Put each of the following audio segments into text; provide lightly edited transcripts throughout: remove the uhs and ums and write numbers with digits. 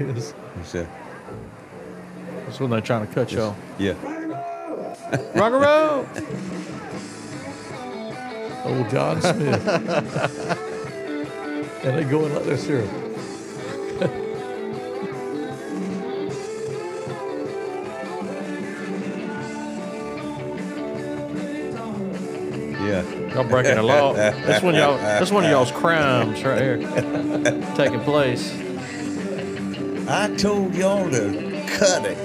is. It's That's when they're trying to cut y'all. yeah. Rock and roll. Old John Smith. And they going like this here. Yeah. Y'all breaking the law. That's one of y'all's crimes right here taking place. I told y'all to cut it.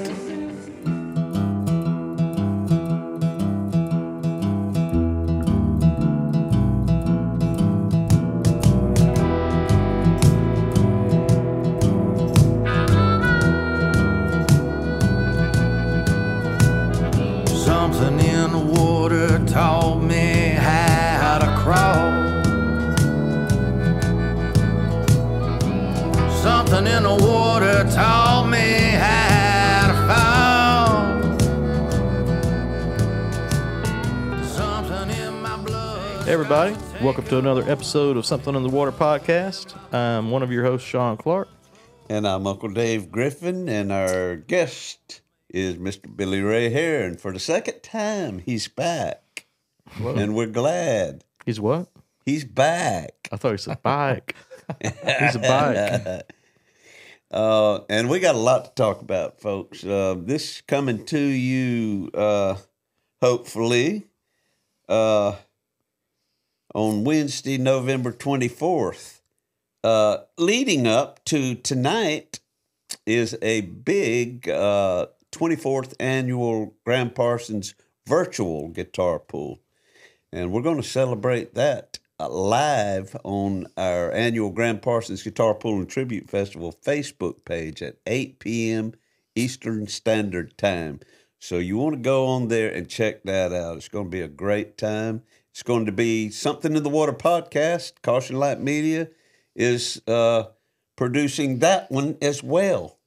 Something in the water taught me how to crawl. Something in the water taught me how to fall. Something in my blood. Hey everybody, welcome to another episode of Something in the Water podcast. I'm one of your hosts, Sean Clark. And I'm Uncle Dave Griffin, and our guest is Mr. Billy Ray Herrin. For the second time, he's back. Whoa. And we're glad. He's what? He's back. I thought he said bike. He's a bike. And we got a lot to talk about, folks. This coming to you, hopefully, on Wednesday, November 24th. Leading up to tonight is a big 24th annual Gram Parsons virtual guitar pull. And we're going to celebrate that live on our annual Gram Parsons Guitar Pull and Tribute Festival Facebook page at 8 p.m. Eastern Standard Time. So you want to go on there and check that out. It's going to be a great time. It's going to be Something in the Water podcast. Caution Light Media is producing that one as well.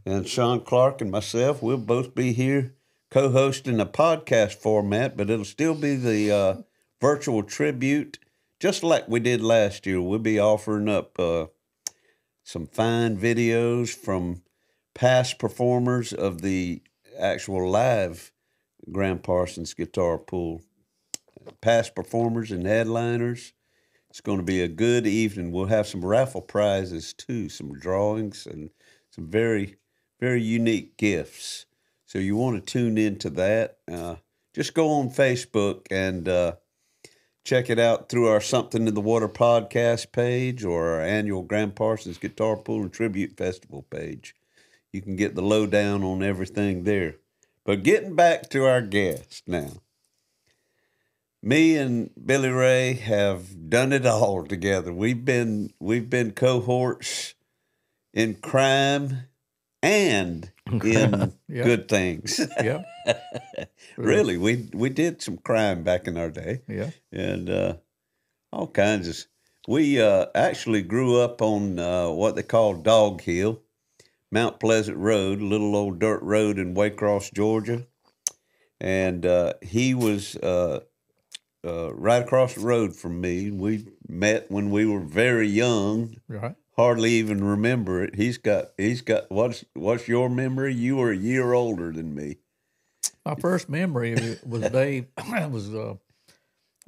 And Sean Clark and myself, we'll both be here co-hosting a podcast format, but it'll still be the virtual tribute, just like we did last year. We'll be offering up some fine videos from past performers of the actual live Gram Parsons guitar pull. Past performers and headliners. It's going to be a good evening. We'll have some raffle prizes too, some drawings and some very, very unique gifts. So you want to tune into that. Just go on Facebook and check it out through our Something in the Water podcast page or our annual Gram Parsons Guitar Pull and Tribute Festival page. You can get the lowdown on everything there. But getting back to our guest now. Me and Billy Ray have done it all together. We've been cohorts in crime and in good things. Yeah. Really, we did some crime back in our day. Yeah. And all kinds of. We actually grew up on what they call Dog Hill, Mount Pleasant Road, a little old dirt road in Waycross, Georgia. And he was right across the road from me. We met when we were very young. Right. Hardly even remember it. He's got. What's your memory? You were a year older than me. My first memory of it was Dave. It was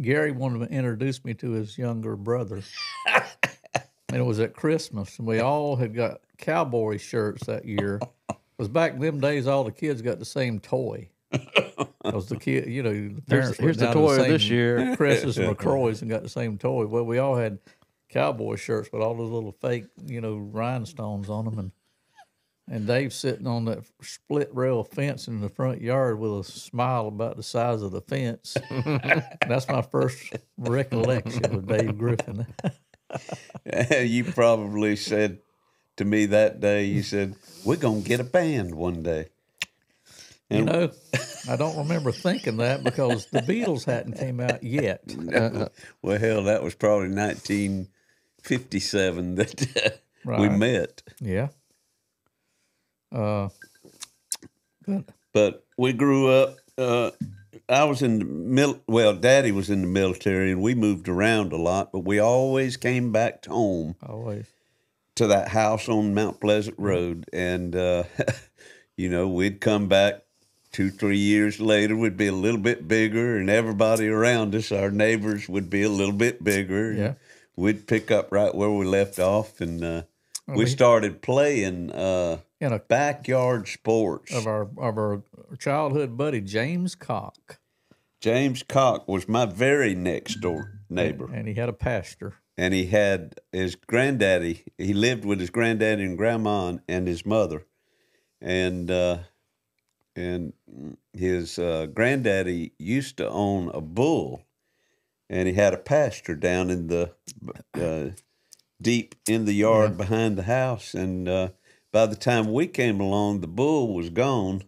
Gary wanted to introduce me to his younger brother, and it was at Christmas, and we all had got cowboy shirts that year. It was back in them days, all the kids got the same toy. It was the kid, the parents. Here's the toy of this year. Chris's and McCroy's, and got the same toy. Well, we all had cowboy shirts with all those little fake, rhinestones on them, and Dave's sitting on that split rail fence in the front yard with a smile about the size of the fence. That's my first recollection of Dave Griffin. You probably said to me that day, you said, "We're gonna get a band one day." And I don't remember thinking that because the Beatles hadn't came out yet. Well, hell, that was probably 1957 that Right. we met. Yeah. But we grew up. I was in the Daddy was in the military, and we moved around a lot. But we always came back home Always. to that house on Mount Pleasant Road, and we'd come back 2-3 years later. We'd be a little bit bigger, and everybody around us, our neighbors, would be a little bit bigger. Yeah. We'd pick up right where we left off, and we started playing backyard sports. Of our childhood buddy, James Cock. James Cock was my very next door neighbor. And he had a pastor. And he had his granddaddy. He lived with his granddaddy and grandma and his mother. And his granddaddy used to own a bull. And he had a pasture down in the deep in the yard behind the house. And by the time we came along, the bull was gone.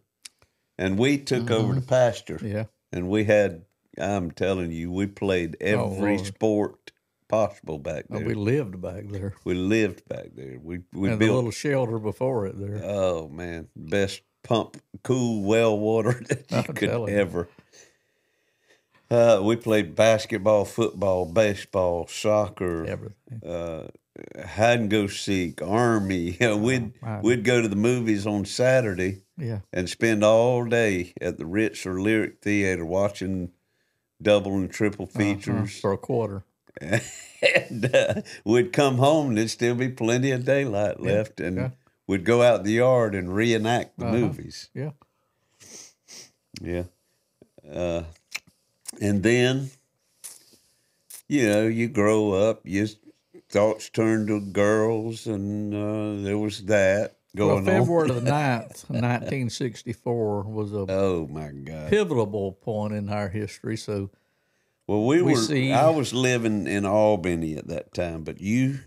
And we took over the pasture. Yeah. And we had, I'm telling you, we played every sport possible back there. We lived back there. We lived back there. We and built the little shelter before it there. Oh man, best cool well water that you could ever. We played basketball, football, baseball, soccer, everything. Hide and go seek, army. We'd go to the movies on Saturday. Yeah. And spend all day at the Ritz or Lyric Theater watching double and triple features. For a quarter. And we'd come home and there'd still be plenty of daylight left. And we'd go out in the yard and reenact the movies. Yeah. Yeah. And then, you grow up, your thoughts turn to girls, and there was that. February the 9th, 1964 was a pivotal point in our history. So, I was living in Albany at that time, but you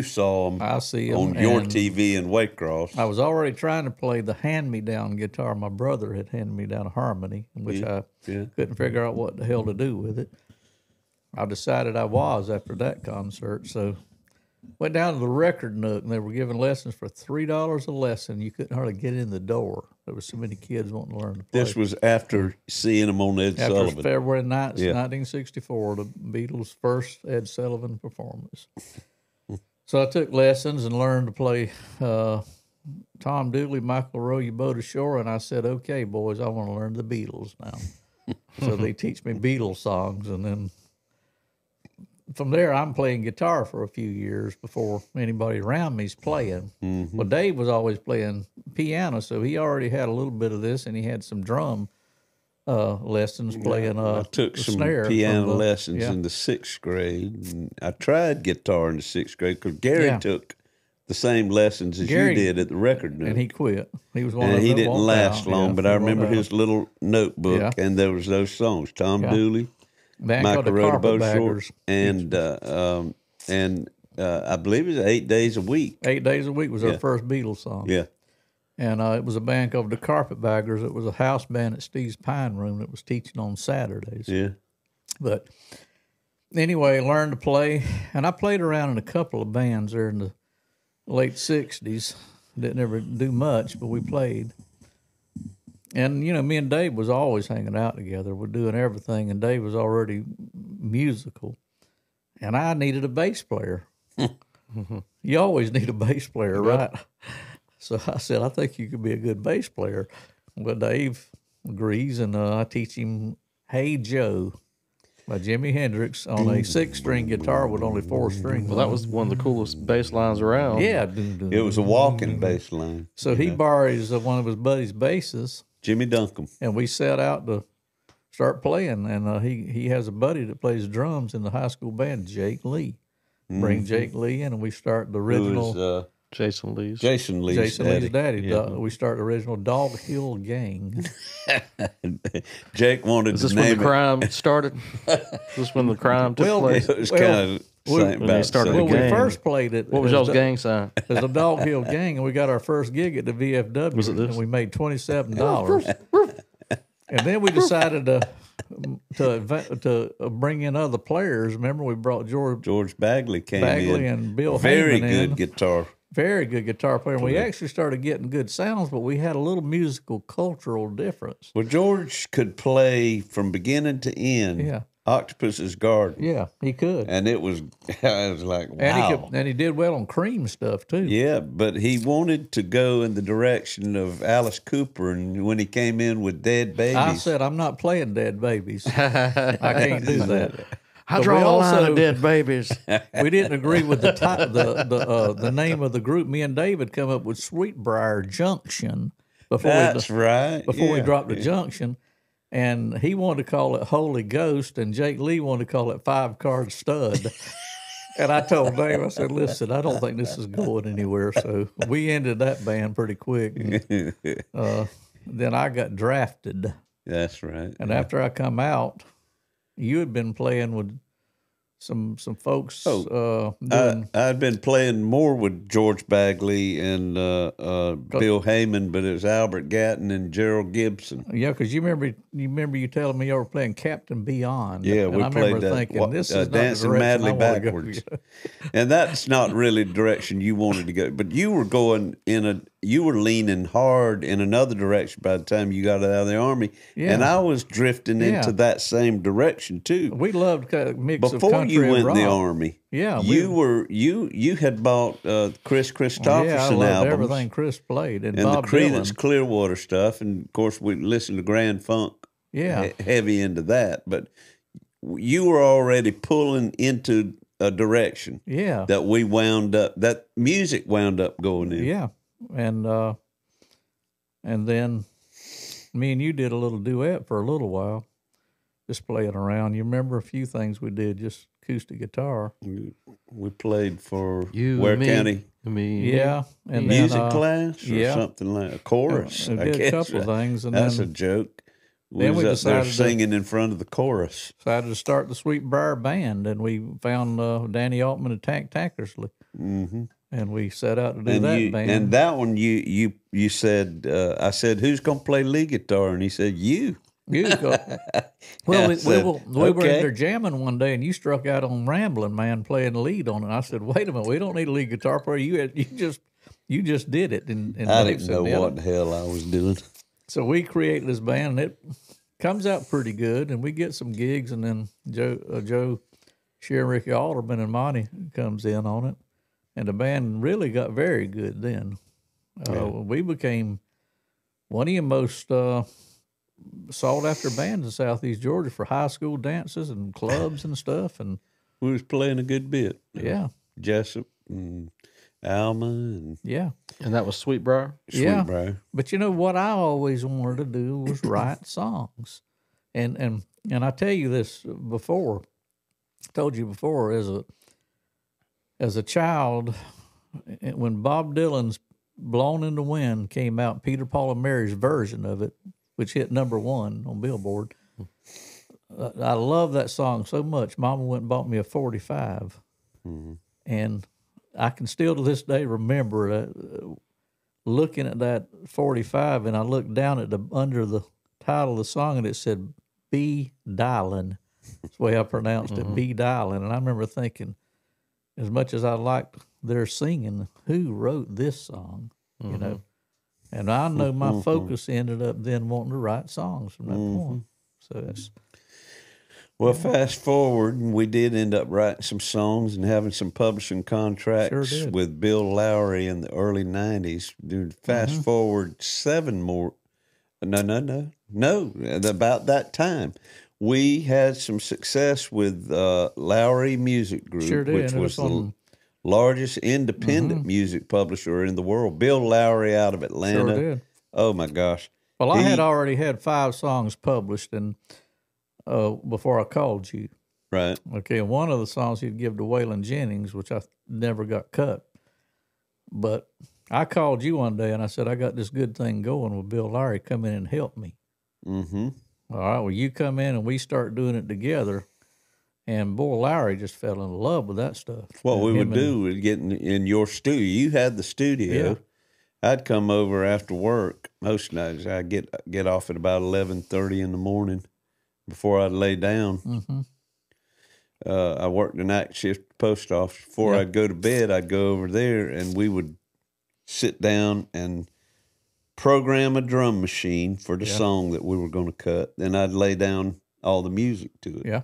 saw them on your TV in Waycross. I was already trying to play the hand-me-down guitar. My brother had handed me down a harmony, which I couldn't figure out what the hell to do with it. I decided I was after that concert, so went down to the Record Nook, and they were giving lessons for $3 a lesson. You couldn't hardly get in the door. There were so many kids wanting to learn to play. This was after seeing them on Ed Sullivan. After February 9th, 1964, the Beatles' first Ed Sullivan performance. So I took lessons and learned to play Tom Dooley, Michael Rowe, You Boat Ashore, and I said, okay, boys, I want to learn the Beatles now. So they teach me Beatles songs, and then from there, I'm playing guitar for a few years before anybody around me's playing. Mm-hmm. Well, Dave was always playing piano, so he already had a little bit of this, and he had some drum lessons playing. I took some piano lessons in the 6th grade. And I tried guitar in the 6th grade because Gary took the same lessons as you did at the Record Nook. And he quit. He was one of them. And he didn't last long, but I remember his little notebook, and there was those songs, Tom Dooley. Michael Rowe, Boat Short, and I believe it was 8 days a week. 8 days a week was our first Beatles song. Yeah. And it was a band called the Carpetbaggers. It was a house band at Steve's Pine Room that was teaching on Saturdays. Yeah. But anyway, learned to play. And I played around in a couple of bands there in the late 60s. Didn't ever do much, but we played. And, me and Dave was always hanging out together. We're doing everything, and Dave was already musical. And I needed a bass player. You always need a bass player, right? So I said, I think you could be a good bass player. Well, Dave agrees, and I teach him Hey Joe by Jimi Hendrix on a 6-string guitar with only 4 strings. Well, that was one of the coolest bass lines around. Yeah. It was a walking bass line. So he borrows one of his buddy's basses. Jimmy Duncombe. And we set out to start playing. And he has a buddy that plays drums in the high school band, Jake Lee. Bring Jake Lee in, and we start the original. Who was, Jason Lee's daddy. Yeah. We start the original Dog Hill Gang. Jake wanted to name it. Is this when the crime started? Is this when the crime took place? It was kind of when they started the gang. When we first played it. What was y'all's gang sign? It was a Dog Hill Gang, and we got our first gig at the VFW. Was it this? And we made $27. And then we decided to bring in other players. Remember, we brought George Bagley came in. And Bill Very Heyman good in. guitar. Very good guitar player. And we actually started getting good sounds, but we had a little musical cultural difference. Well, George could play from beginning to end. Yeah. Octopus's Garden. Yeah, he could. And it was, I was like, wow. And he did well on Cream stuff, too. Yeah, but he wanted to go in the direction of Alice Cooper, and when he came in with Dead Babies. I said, I'm not playing Dead Babies. I can't do that. I draw a line of Dead Babies. We didn't agree with the name of the group. Me and David come up with Sweetbriar Junction before we dropped the Junction, and he wanted to call it Holy Ghost, and Jake Lee wanted to call it 5-Card Stud. And I told Dave, I said, listen, I don't think this is going anywhere. So we ended that band pretty quick. And, then I got drafted. That's right. And after I come out, you had been playing with some folks. I'd been playing more with George Bagley and Bill Heyman, but it was Albert Gatton and Gerald Gibson. Yeah, because you remember you telling me you were playing Captain Beyond. Yeah, and we I played remember that. Thinking, this is Dancing Madly Backwards, and that's not really the direction you wanted to go. But you were going you were leaning hard in another direction by the time you got out of the Army, and I was drifting into that same direction too. We loved mix before of country you and went rock. in the Army. Yeah, you had bought Chris Christopherson I loved albums, everything Chris played, and the Bob Creedence Dylan. Clearwater stuff, and of course we listened to Grand Funk. Heavy into that, but you were already pulling into a direction. That we that music wound up going in. Yeah, and then me and you did a little duet for a little while, just playing around. You remember a few things we did, just acoustic guitar. We played for You, Ware me, County Yeah, and music then, class or something like a chorus. We I did a guess. couple of things, and That's then a joke. then we was up there decided singing in front of the chorus. decided to start the Sweetbriar Band, and we found Danny Altman and Tank Tackersley, and we set out to do that band. And that one, you said, I said, who's going to play lead guitar? And he said, you. Well, we were in there jamming one day, and you struck out on Ramblin' Man playing lead on it. And I said, "Wait a minute, we don't need a lead guitar player. You just did it." And I Dave didn't said, know "Yeah." what the hell I was doing. So we created this band, and it comes out pretty good, and we get some gigs, and then Joe Shear, Ricky Alderman, and Monty comes in on it, and the band really got very good then. We became one of your most sought after bands in Southeast Georgia for high school dances and clubs and stuff, and We was playing a good bit. yeah, Jessup and Alma and And that was Sweetbriar? Sweetbriar. But you know what I always wanted to do was write songs, and I tell you this before, told you before, as a child, when Bob Dylan's "Blown in the Wind" came out, Peter, Paul, and Mary's version of it, which hit #1 on Billboard. I love that song so much. Mama went and bought me a 45, and I can still to this day remember looking at that 45, and I looked down at under the title of the song, and it said "Be Dialin'." That's the way I pronounced it, "Be Dialin'. And I remember thinking, as much as I liked their singing, who wrote this song? You know. And I know my focus ended up then wanting to write songs from that point. So it's Well, fast forward, and we did end up writing some songs and having some publishing contracts Sure did. with Bill Lowry in the early 90s. Dude, fast forward 7 more. No. About that time, we had some success with Lowry Music Group, Sure did. which And it was was the on- largest independent music publisher in the world. Bill Lowry out of Atlanta. Sure did. Oh, my gosh. Well, I had already had 5 songs published, and before I called you. Right. Okay, and one of the songs he'd give to Waylon Jennings, which I never got cut. But I called you one day, and I said, I got this good thing going with Bill Lowry. Come in and help me. Mm-hmm. All right, well, you come in, and we start doing it together. And boy, Lowry just fell in love with that stuff. What we would Him do is get in your studio. You had the studio. Yeah. I'd come over after work. Most nights I'd get off at about 11:30 in the morning before I'd lay down. Mm-hmm. I worked the night shift at the post office. Before I'd go to bed, I'd go over there, and we would sit down and program a drum machine for the song that we were going to cut. Then I'd lay down all the music to it. Yeah.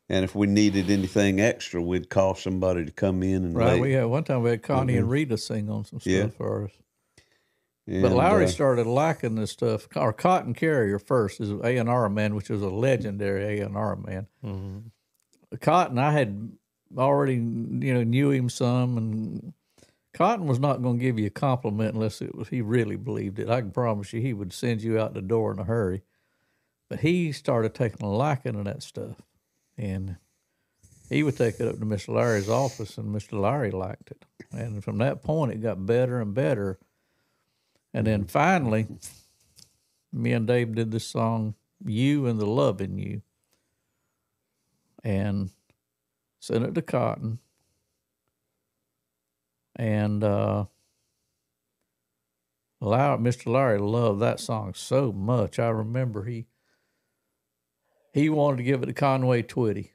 And if we needed anything extra, we'd call somebody to come in and Right. lay. One time we had Connie and Rita sing on some stuff Yeah. for us. And, But Lowry started liking this stuff. Or Cotton Carrier first is A&R man, which was a legendary A&R man. Cotton, I had already, knew him some, and Cotton was not going to give you a compliment unless he really believed it. I can promise you he would send you out the door in a hurry. But he started taking a liking to that stuff. And he would take it up to Mr. Larry's office, and Mr. Larry liked it. And from that point, it got better and better. And then finally, me and Dave did this song, You and the Lovin' You, and sent it to Cotton. And Mr. Larry loved that song so much. I remember he wanted to give it to Conway Twitty.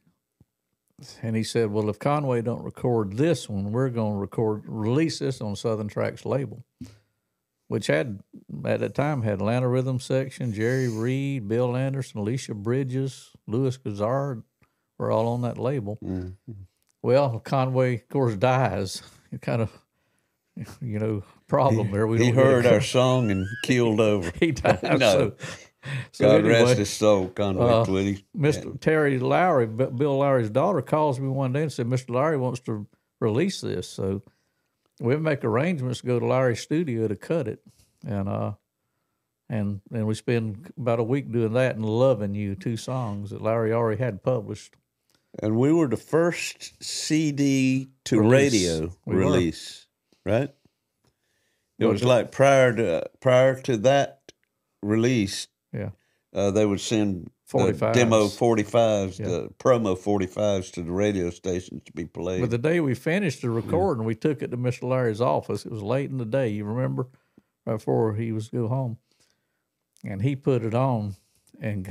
And he said, well, if Conway don't record this one, we're going to release this on Southern Tracks label, which had, at that time, had Atlanta Rhythm Section, Jerry Reed, Bill Anderson, Alicia Bridges, Louis Gazzard were all on that label. Mm-hmm. Well, Conway, of course, dies. Kind of, problem there. He heard our song and keeled over. He died. No. So God anyway, rest his soul, Conway Twitty. Mr. Terry Lowry, Bill Lowry's daughter, calls me one day and said, Mr. Lowry wants to release this. So we make arrangements to go to Lowry's studio to cut it. And we spend about a week doing that and Loving You, 2 songs that Lowry already had published. And we were the first CD to radio release, right? It was like prior to that release. Yeah. They would send 45s. demo 45s, the promo 45s to the radio stations to be played. But the day we finished the recording, we took it to Mr. Larry's office. It was late in the day, you remember, right before he was to go home. And he put it on, and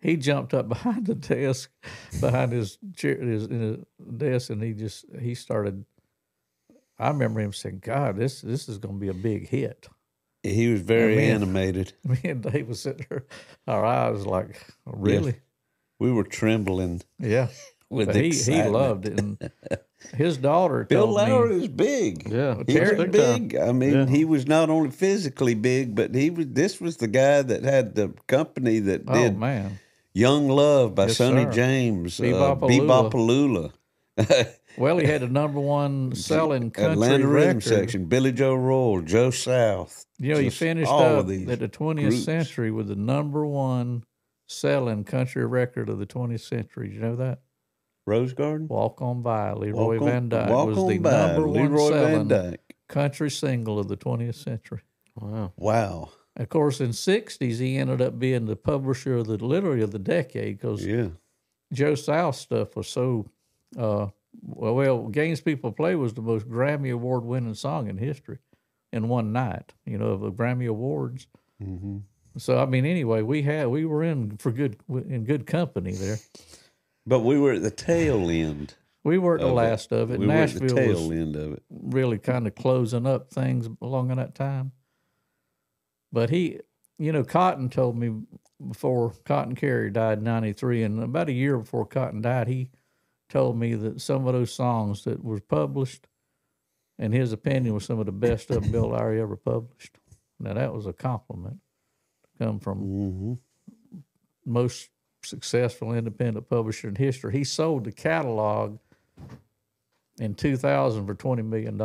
he jumped up behind the desk, behind his chair, his desk, and he started. I remember him saying, God, this is going to be a big hit. He was very animated. Me and Dave was sitting there, our eyes like, really? Yeah. We were trembling. Yeah. But he loved it. And his daughter Bill told me. Lowry is big. Yeah. He was big. I mean, he was not only physically big, but this was the guy that had the company that did Young Love by Sonny James, Bebopalula. Well, he had a #1 selling country Atlanta Rhythm record. Section, Billy Joe Roll, Joe South. He finished up at the 20th century with the #1 selling country record of the 20th century. Did you know that? Rose Garden? Walk On By, Leroy Van Dyke was the #1 #1 selling country single of the 20th century. Wow. Of course, in '60s, he ended up being the publisher of literally of the decade because Joe South stuff was so. Games People Play was the most Grammy Award winning song in history in one night. Of the Grammy Awards. Mm-hmm. So I mean, anyway, we were in good company there. But we were at the tail end. We were at the last of it. We Nashville were at the tail end of it. Really kind of closing up things along in that time. But Cotton told me before Cotton Carrier died in '93, and about a year before Cotton died, he told me that some of those songs that were published, in his opinion, was some of the best of Bill Lowry ever published. Now, that was a compliment to come from most successful independent publisher in history. He sold the catalog in 2000 for $20 million,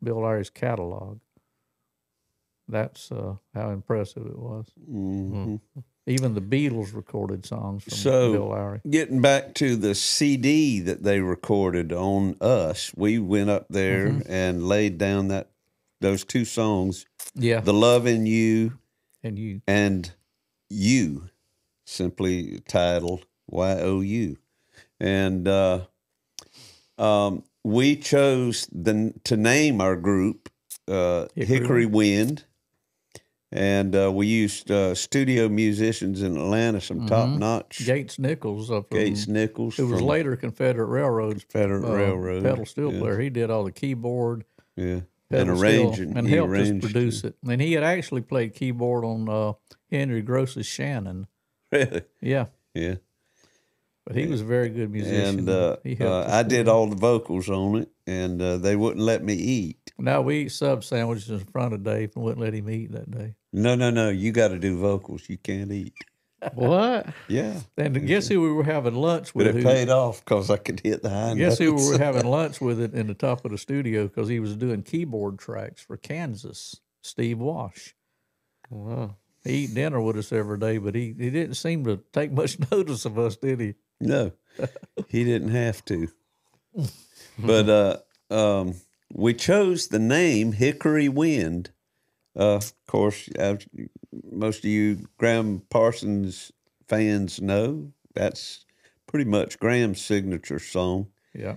Bill Lowry's catalog. That's how impressive it was. Mm-hmm. Even the Beatles recorded songs from Bill Lowry. Getting back to the CD that they recorded on us, we went up there and laid down those 2 songs. Yeah. The Lovin' You and You, simply titled YOU. And we chose to name our group Hickory Wind. And we used studio musicians in Atlanta, some top-notch. Gates Nichols. Who was later Confederate Railroad's pedal steel player. He did all the keyboard. Yeah, and arranging. And helped us produce it. And he had actually played keyboard on Henry Gross's Shannon. Really? Yeah. Yeah. But he was a very good musician. And He helped us I with did it. all the vocals on it, and they wouldn't let me eat. Now we eat sub sandwiches in front of Dave and wouldn't let him eat that day. No. You got to do vocals. You can't eat. What? Yeah. And guess who we were having lunch with? But it paid off because I could hit the high Guess notes. who we were having lunch with it in the top of the studio because he was doing keyboard tracks for Kansas, Steve Wash. Wow. He eat dinner with us every day, but he didn't seem to take much notice of us, did he? No, he didn't have to. But we chose the name Hickory Wind. Of course, most of you Graham Parsons fans know that's pretty much Graham's signature song. Yeah.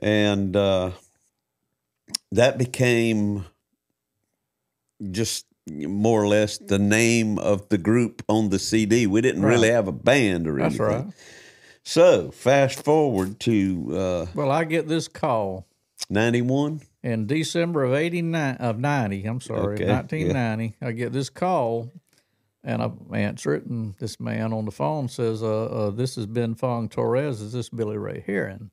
And that became just more or less the name of the group on the CD. We didn't really have a band or anything. That's right. So fast forward to Well, I get this call 91. in December of 1990. I get this call, and I answer it, and this man on the phone says, "This is Ben Fong Torres. Is this Billy Ray Herrin?"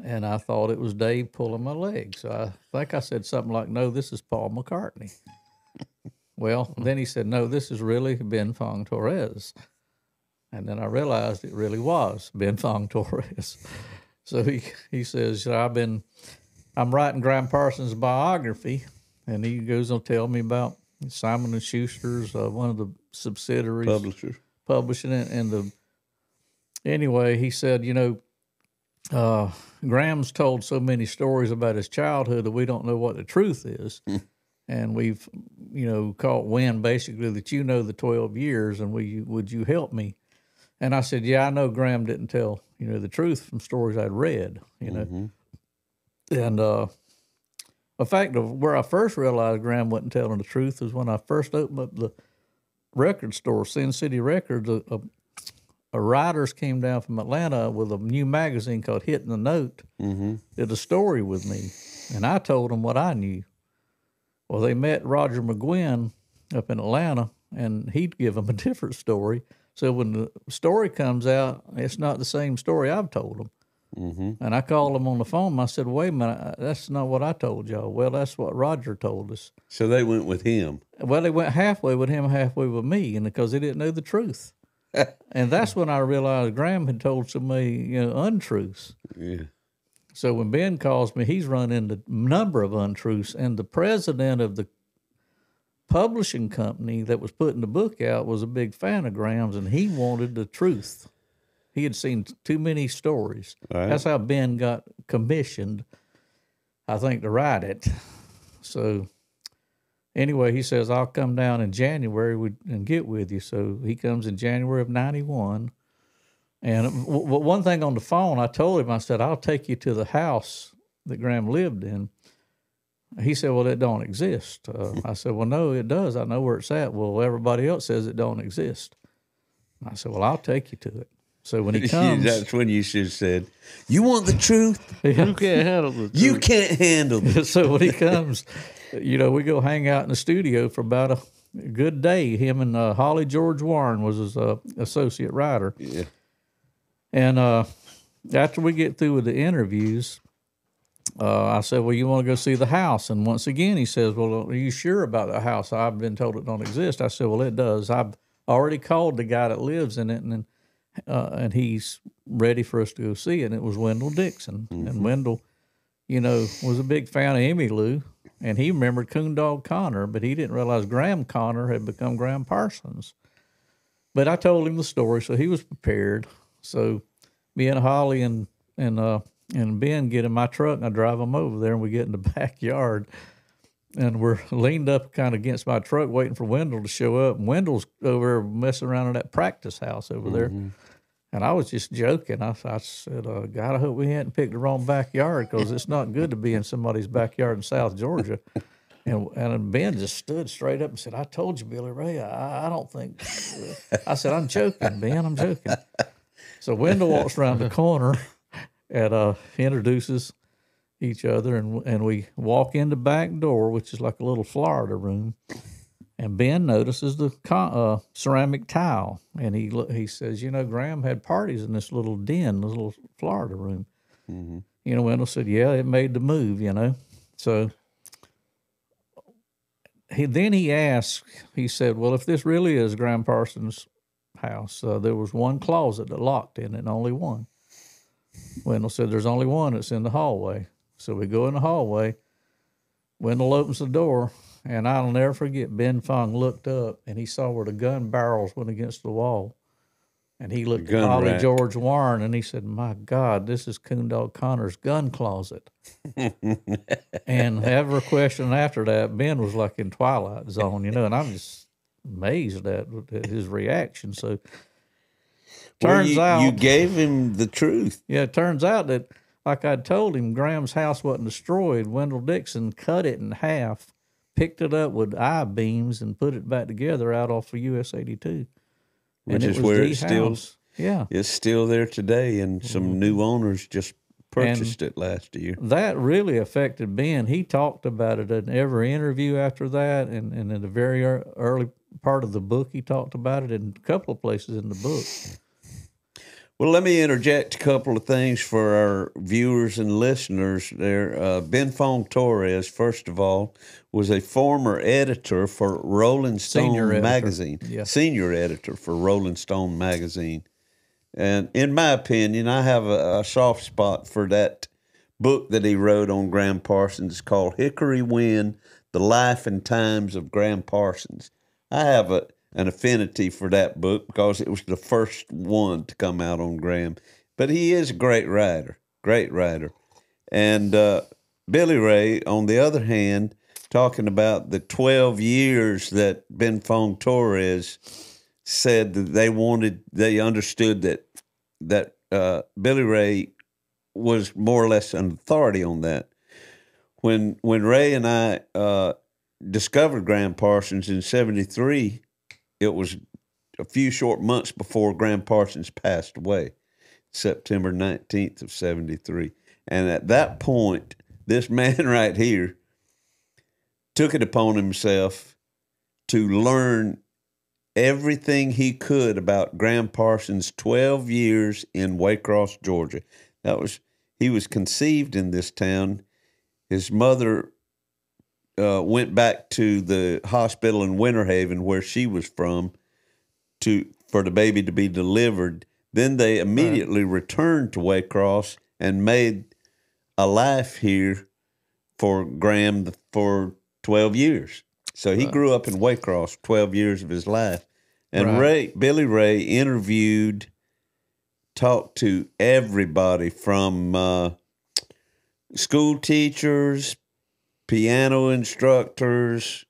And I thought it was Dave pulling my leg, so I think I said something like, "No, this is Paul McCartney." Well, then he said, "No, this is really Ben Fong Torres." And then I realized it really was Ben Fong Torres. So he says, I'm writing Graham Parsons' biography, and he goes on to tell me about Simon & Schuster's, one of the subsidiaries. Publishing it. And anyway, he said, Graham's told so many stories about his childhood that we don't know what the truth is. And we've, caught wind basically that the 12 years, and would you help me? And I said, yeah, I know Graham didn't tell, the truth from stories I'd read, And in fact, where I first realized Graham wasn't telling the truth was when I first opened up the record store, Sin City Records. A writers came down from Atlanta with a new magazine called Hitting the Note, did a story with me, and I told them what I knew. Well, they met Roger McGuinn up in Atlanta, and he'd give them a different story. So when the story comes out, it's not the same story I've told them. And I called them on the phone. I said, wait a minute, that's not what I told y'all. Well, that's what Roger told us. So they went with him. Well, they went halfway with him, halfway with me, and because they didn't know the truth. And that's when I realized Graham had told so many, untruths. Yeah. So when Ben calls me, he's run into a number of untruths, and the president of the publishing company that was putting the book out was a big fan of Graham's, and he wanted the truth. He had seen too many stories. Right. That's how Ben got commissioned, I think, to write it. So anyway, he says, I'll come down in January and get with you. So he comes in January of 91. And one thing on the phone, I told him, I said, I'll take you to the house that Graham lived in. He said, well, it don't exist. I said, well, no, it does. I know where it's at. Well, everybody else says it don't exist. I said, well, I'll take you to it. So when he comes... That's when you should have said, you want the truth? You can't handle the truth. You can't handle it. So when he comes, we go hang out in the studio for about a good day. Him and Holly George Warren was his associate writer. Yeah. And after we get through with the interviews... I said, well, you want to go see the house? And once again, he says, well, are you sure about the house? I've been told it don't exist. I said, well, it does. I've already called the guy that lives in it, and he's ready for us to go see it. And it was Wendell Dixon. And Wendell, was a big fan of Emmylou, and he remembered Coondog Connor, but he didn't realize Graham Connor had become Graham Parsons. But I told him the story, so he was prepared. So me and Holly and Ben get in my truck, and I drive them over there, and we get in the backyard, and we're leaned up kind of against my truck waiting for Wendell to show up. And Wendell's over there messing around in that practice house over there. And I was just joking. I said, God, I hope we hadn't picked the wrong backyard, because it's not good to be in somebody's backyard in South Georgia. And Ben just stood straight up and said, I told you, Billy Ray, I don't think. I said, I'm joking, Ben, I'm joking. So Wendell walks around the corner and introduces each other, and we walk in the back door, which is like a little Florida room. And Ben notices the ceramic tile, and he says, Graham had parties in this little den, this little Florida room. Mm-hmm. Wendell said, yeah, it made the move, So he asked, he said, well, if this really is Graham Parsons' house, there was one closet that locked in it, and only one. Wendell said, there's only one that's in the hallway. So we go in the hallway. Wendell opens the door, and I'll never forget, Ben Fong looked up, and he saw where the gun barrels went against the wall. And he looked at Holly George Warren, and he said, my God, this is Coondog Connor's gun closet. And every question after that, Ben was like in Twilight Zone, and I'm just amazed at his reaction. So turns out you gave him the truth. Yeah, it turns out that, like I told him, Graham's house wasn't destroyed. Wendell Dixon cut it in half, picked it up with I-beams, and put it back together out off of US 82. Which is where it's still there today, and some new owners just purchased it last year. That really affected Ben. He talked about it in every interview after that, and in the very early part of the book, he talked about it in a couple of places in the book. Well, let me interject a couple of things for our viewers and listeners there. Ben Fong Torres, first of all, was a former editor for Rolling Stone magazine. Yeah. Senior editor for Rolling Stone magazine. And in my opinion, I have a soft spot for that book that he wrote on Graham Parsons called Hickory Wind, The Life and Times of Graham Parsons. I have an affinity for that book because it was the first one to come out on Graham. But he is a great writer. And Billy Ray, on the other hand, talking about the 12 years that Ben Fong Torres said that they understood that Billy Ray was more or less an authority on that. When Ray and I discovered Graham Parsons in 1973, it was a few short months before Graham Parsons passed away, September 19th of 1973. And at that point, this man right here took it upon himself to learn everything he could about Graham Parsons' 12 years in Waycross, Georgia. He was conceived in this town. His mother went back to the hospital in Winter Haven, where she was from, for the baby to be delivered. Then they immediately returned to Waycross and made a life here for Graham for 12 years. So he grew up in Waycross 12 years of his life. And Billy Ray talked to everybody from school teachers, piano instructors,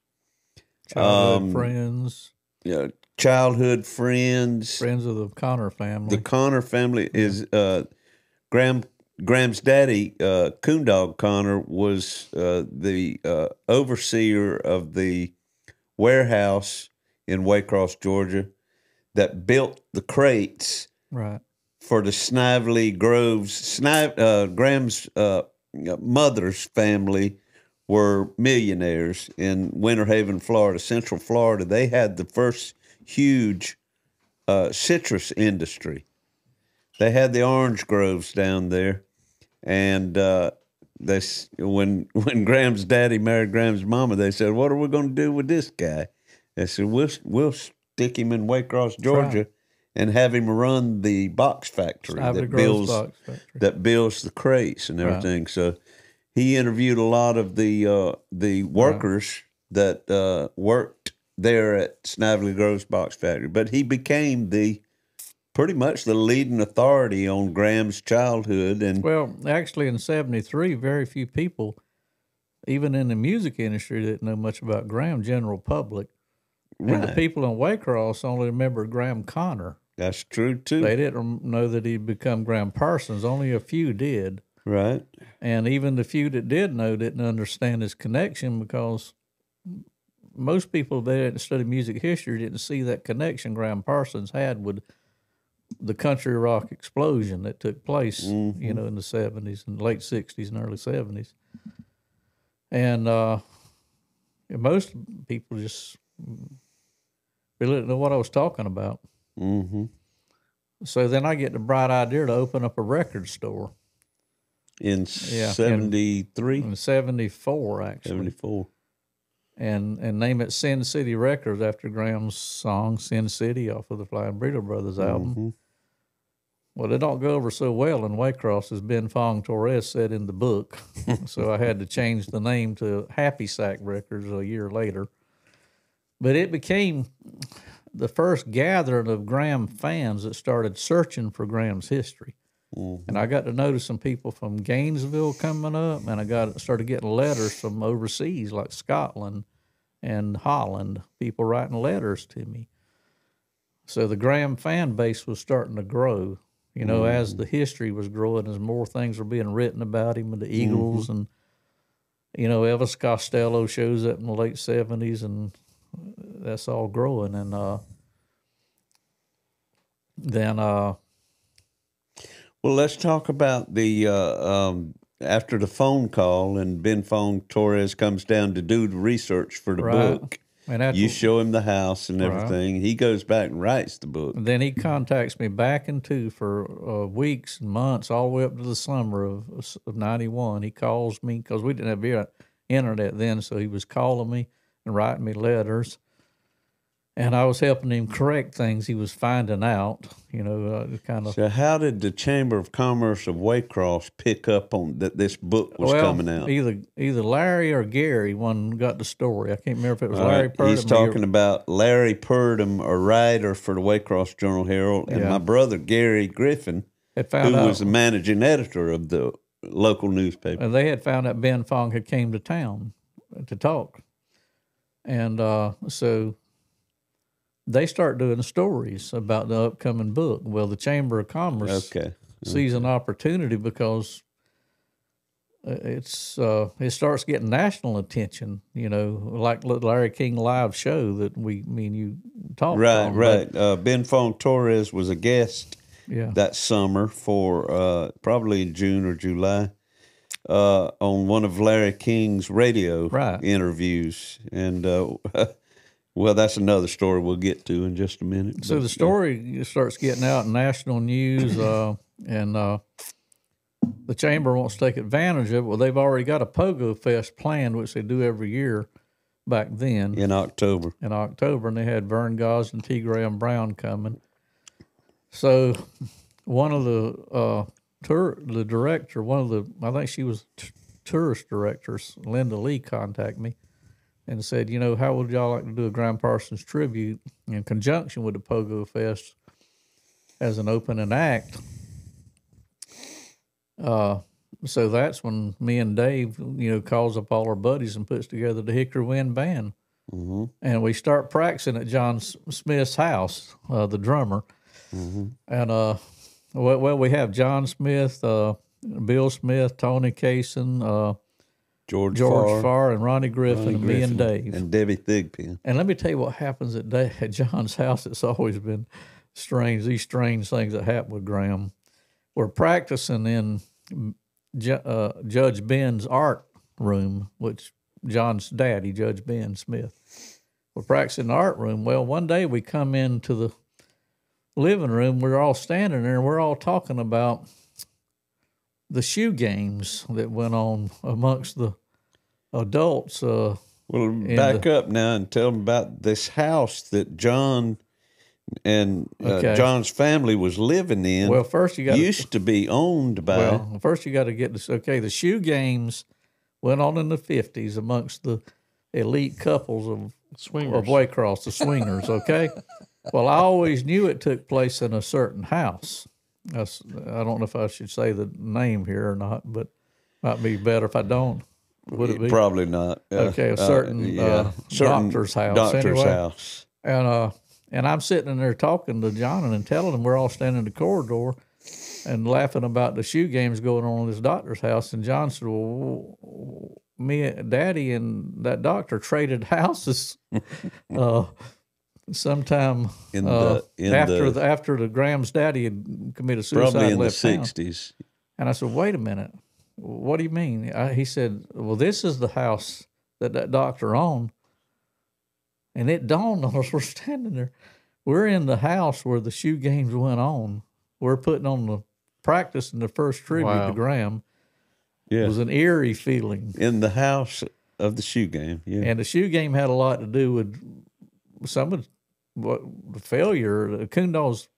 childhood friends. Childhood friends. Friends of the Connor family. The Connor family is Graham's daddy, Coondog Connor, was the overseer of the warehouse in Waycross, Georgia, that built the crates for the Snively Groves. Graham's mother's family were millionaires in Winter Haven, Florida, Central Florida. They had the first huge citrus industry. They had the orange groves down there, and when Graham's daddy married Graham's mama, they said, "What are we going to do with this guy?" They said, "We'll stick him in Waycross, Georgia, and have him run the box factory that builds the crates and everything." So he interviewed a lot of the workers that worked there at Snively Groves Box Factory, but he became pretty much the leading authority on Graham's childhood. And well, actually, in 1973, very few people, even in the music industry, didn't know much about Graham. General public, and the people in Waycross only remembered Graham Connor. That's true too. They didn't know that he'd become Graham Parsons. Only a few did. Right. And even the few that did know didn't understand his connection, because most people that study music history didn't see that connection Graham Parsons had with the country rock explosion that took place, in the 70s and late 60s and early 70s. And most people just really didn't know what I was talking about. Mm-hmm. So then I get the bright idea to open up a record store. In 73? In 74, actually. 74. And name it Sin City Records after Graham's song Sin City off of the Flying Burrito Brothers album. Mm-hmm. Well, it don't go over so well in Waycross, as Ben Fong Torres said in the book. So I had to change the name to Happy Sack Records a year later. But it became the first gathering of Graham fans that started searching for Graham's history. Mm-hmm. And I got to notice some people from Gainesville coming up, and I started getting letters from overseas, like Scotland and Holland, people writing letters to me. So the Graham fan base was starting to grow, you know, as the history was growing, as more things were being written about him, and the Eagles, and, you know, Elvis Costello shows up in the late 70s, and that's all growing. And then... Well, let's talk about the after the phone call and Ben Fong Torres comes down to do the research for the book. And you show him the house and everything. Right. He goes back and writes the book. And then he contacts me back and for weeks and months, all the way up to the summer of 91. He calls me because we didn't have internet then, so he was calling me and writing me letters. And I was helping him correct things he was finding out, you know, kind of. So how did the Chamber of Commerce of Waycross pick up on that this book was coming out? Either Larry or Gary, one got the story. I can't remember if it was Larry Purdom. He's talking about Larry Purdom, a writer for the Waycross Journal-Herald, and my brother Gary Griffin, who was the managing editor of the local newspaper. And they had found out Ben Fong had came to town to talk. And so... they start doing stories about the upcoming book. Well, the Chamber of Commerce sees an opportunity because it starts getting national attention, you know, like Larry King Live show that me and you talked on. Right. Ben Fong Torres was a guest that summer for probably June or July on one of Larry King's radio interviews. And well, that's another story we'll get to in just a minute. So the story starts getting out in national news, and the Chamber wants to take advantage of it. Well, they've already got a Pogo Fest planned, which they do every year back then. In October. And they had Vern Goss and T. Graham Brown coming. So one of the director, I think she was tourist directors, Linda Lee, contacted me and said, you know, how would y'all like to do a Graham Parsons tribute in conjunction with the Pogo Fest as an opening act? So that's when me and Dave, you know, calls up all our buddies and puts together the Hickory Wind Band. Mm-hmm. And we start practicing at John Smith's house, the drummer. Mm-hmm. And, we have John Smith, Bill Smith, Tony Kaysen, George Farr, and Ronnie Griffin, and me and Dave. And Debbie Thigpen. And let me tell you what happens at John's house. It's always been strange, these strange things that happen with Graham. We're practicing in Judge Ben's art room, which John's daddy, Judge Ben Smith. We're practicing in the art room. Well, one day we come into the living room. We're all standing there, and we're all talking about the shoe games that went on amongst the adults. Well, back up now and tell them about this house that John and John's family was living in. Well, first used to be owned by. Well, first you got to get this. Okay, the shoe games went on in the 50s amongst the elite couples of Waycross, the swingers. Okay, well, I always knew it took place in a certain house. I don't know if I should say the name here or not, but might be better if I don't. Would it be? Probably not. Okay, a certain doctor's house. Doctor's house. And I'm sitting in there talking to John and telling him we're all standing in the corridor and laughing about the shoe games going on in this doctor's house. And John said, well, me, Daddy, and that doctor traded houses sometime after the Graham's daddy had committed suicide. Probably in the town. 60s. And I said, wait a minute. What do you mean? He said, well, this is the house that doctor owned. And it dawned on us, we're standing there. We're in the house where the shoe games went on. We're putting on the practice in the first tribute to Graham. Yeah. It was an eerie feeling. In the house of the shoe game, yeah. And the shoe game had a lot to do with some of the failure. Kundal's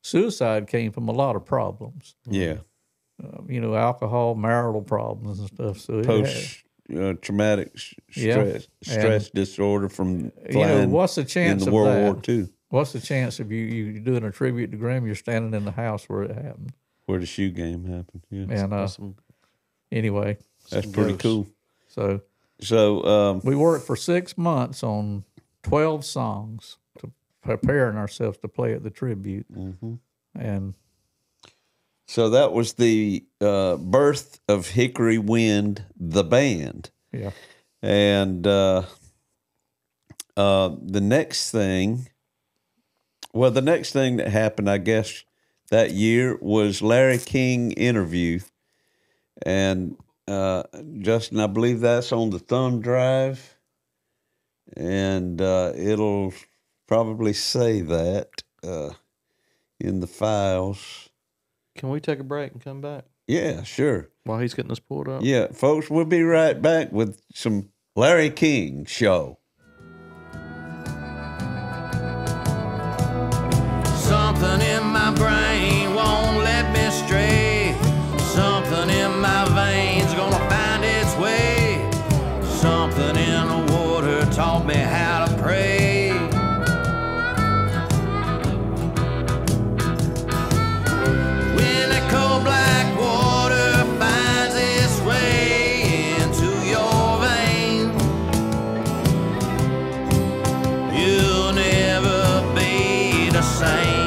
suicide came from a lot of problems. Yeah. Alcohol, marital problems and stuff. So Post-traumatic stress disorder from flying what's the chance in the of World that? War II. What's the chance of you doing a tribute to Graham? You're standing in the house where it happened. Where the shoe game happened. Yeah. And anyway, that's pretty cool. So we worked for 6 months on 12 songs to preparing ourselves to play at the tribute. Mm-hmm. And so that was the birth of Hickory Wind, the band. Yeah. And the next thing that happened, I guess, that year was Larry King interview. And Justin, I believe that's on the thumb drive. And it'll probably say that in the files. Can we take a break and come back? Yeah, sure. While he's getting this pulled up? Yeah, folks, we'll be right back with some Larry King Show. Something in my brain won't let me stray. Something in my veins gonna find its way. Something in the water taught me how to pray. When that cold black water finds its way into your veins, you'll never be the same.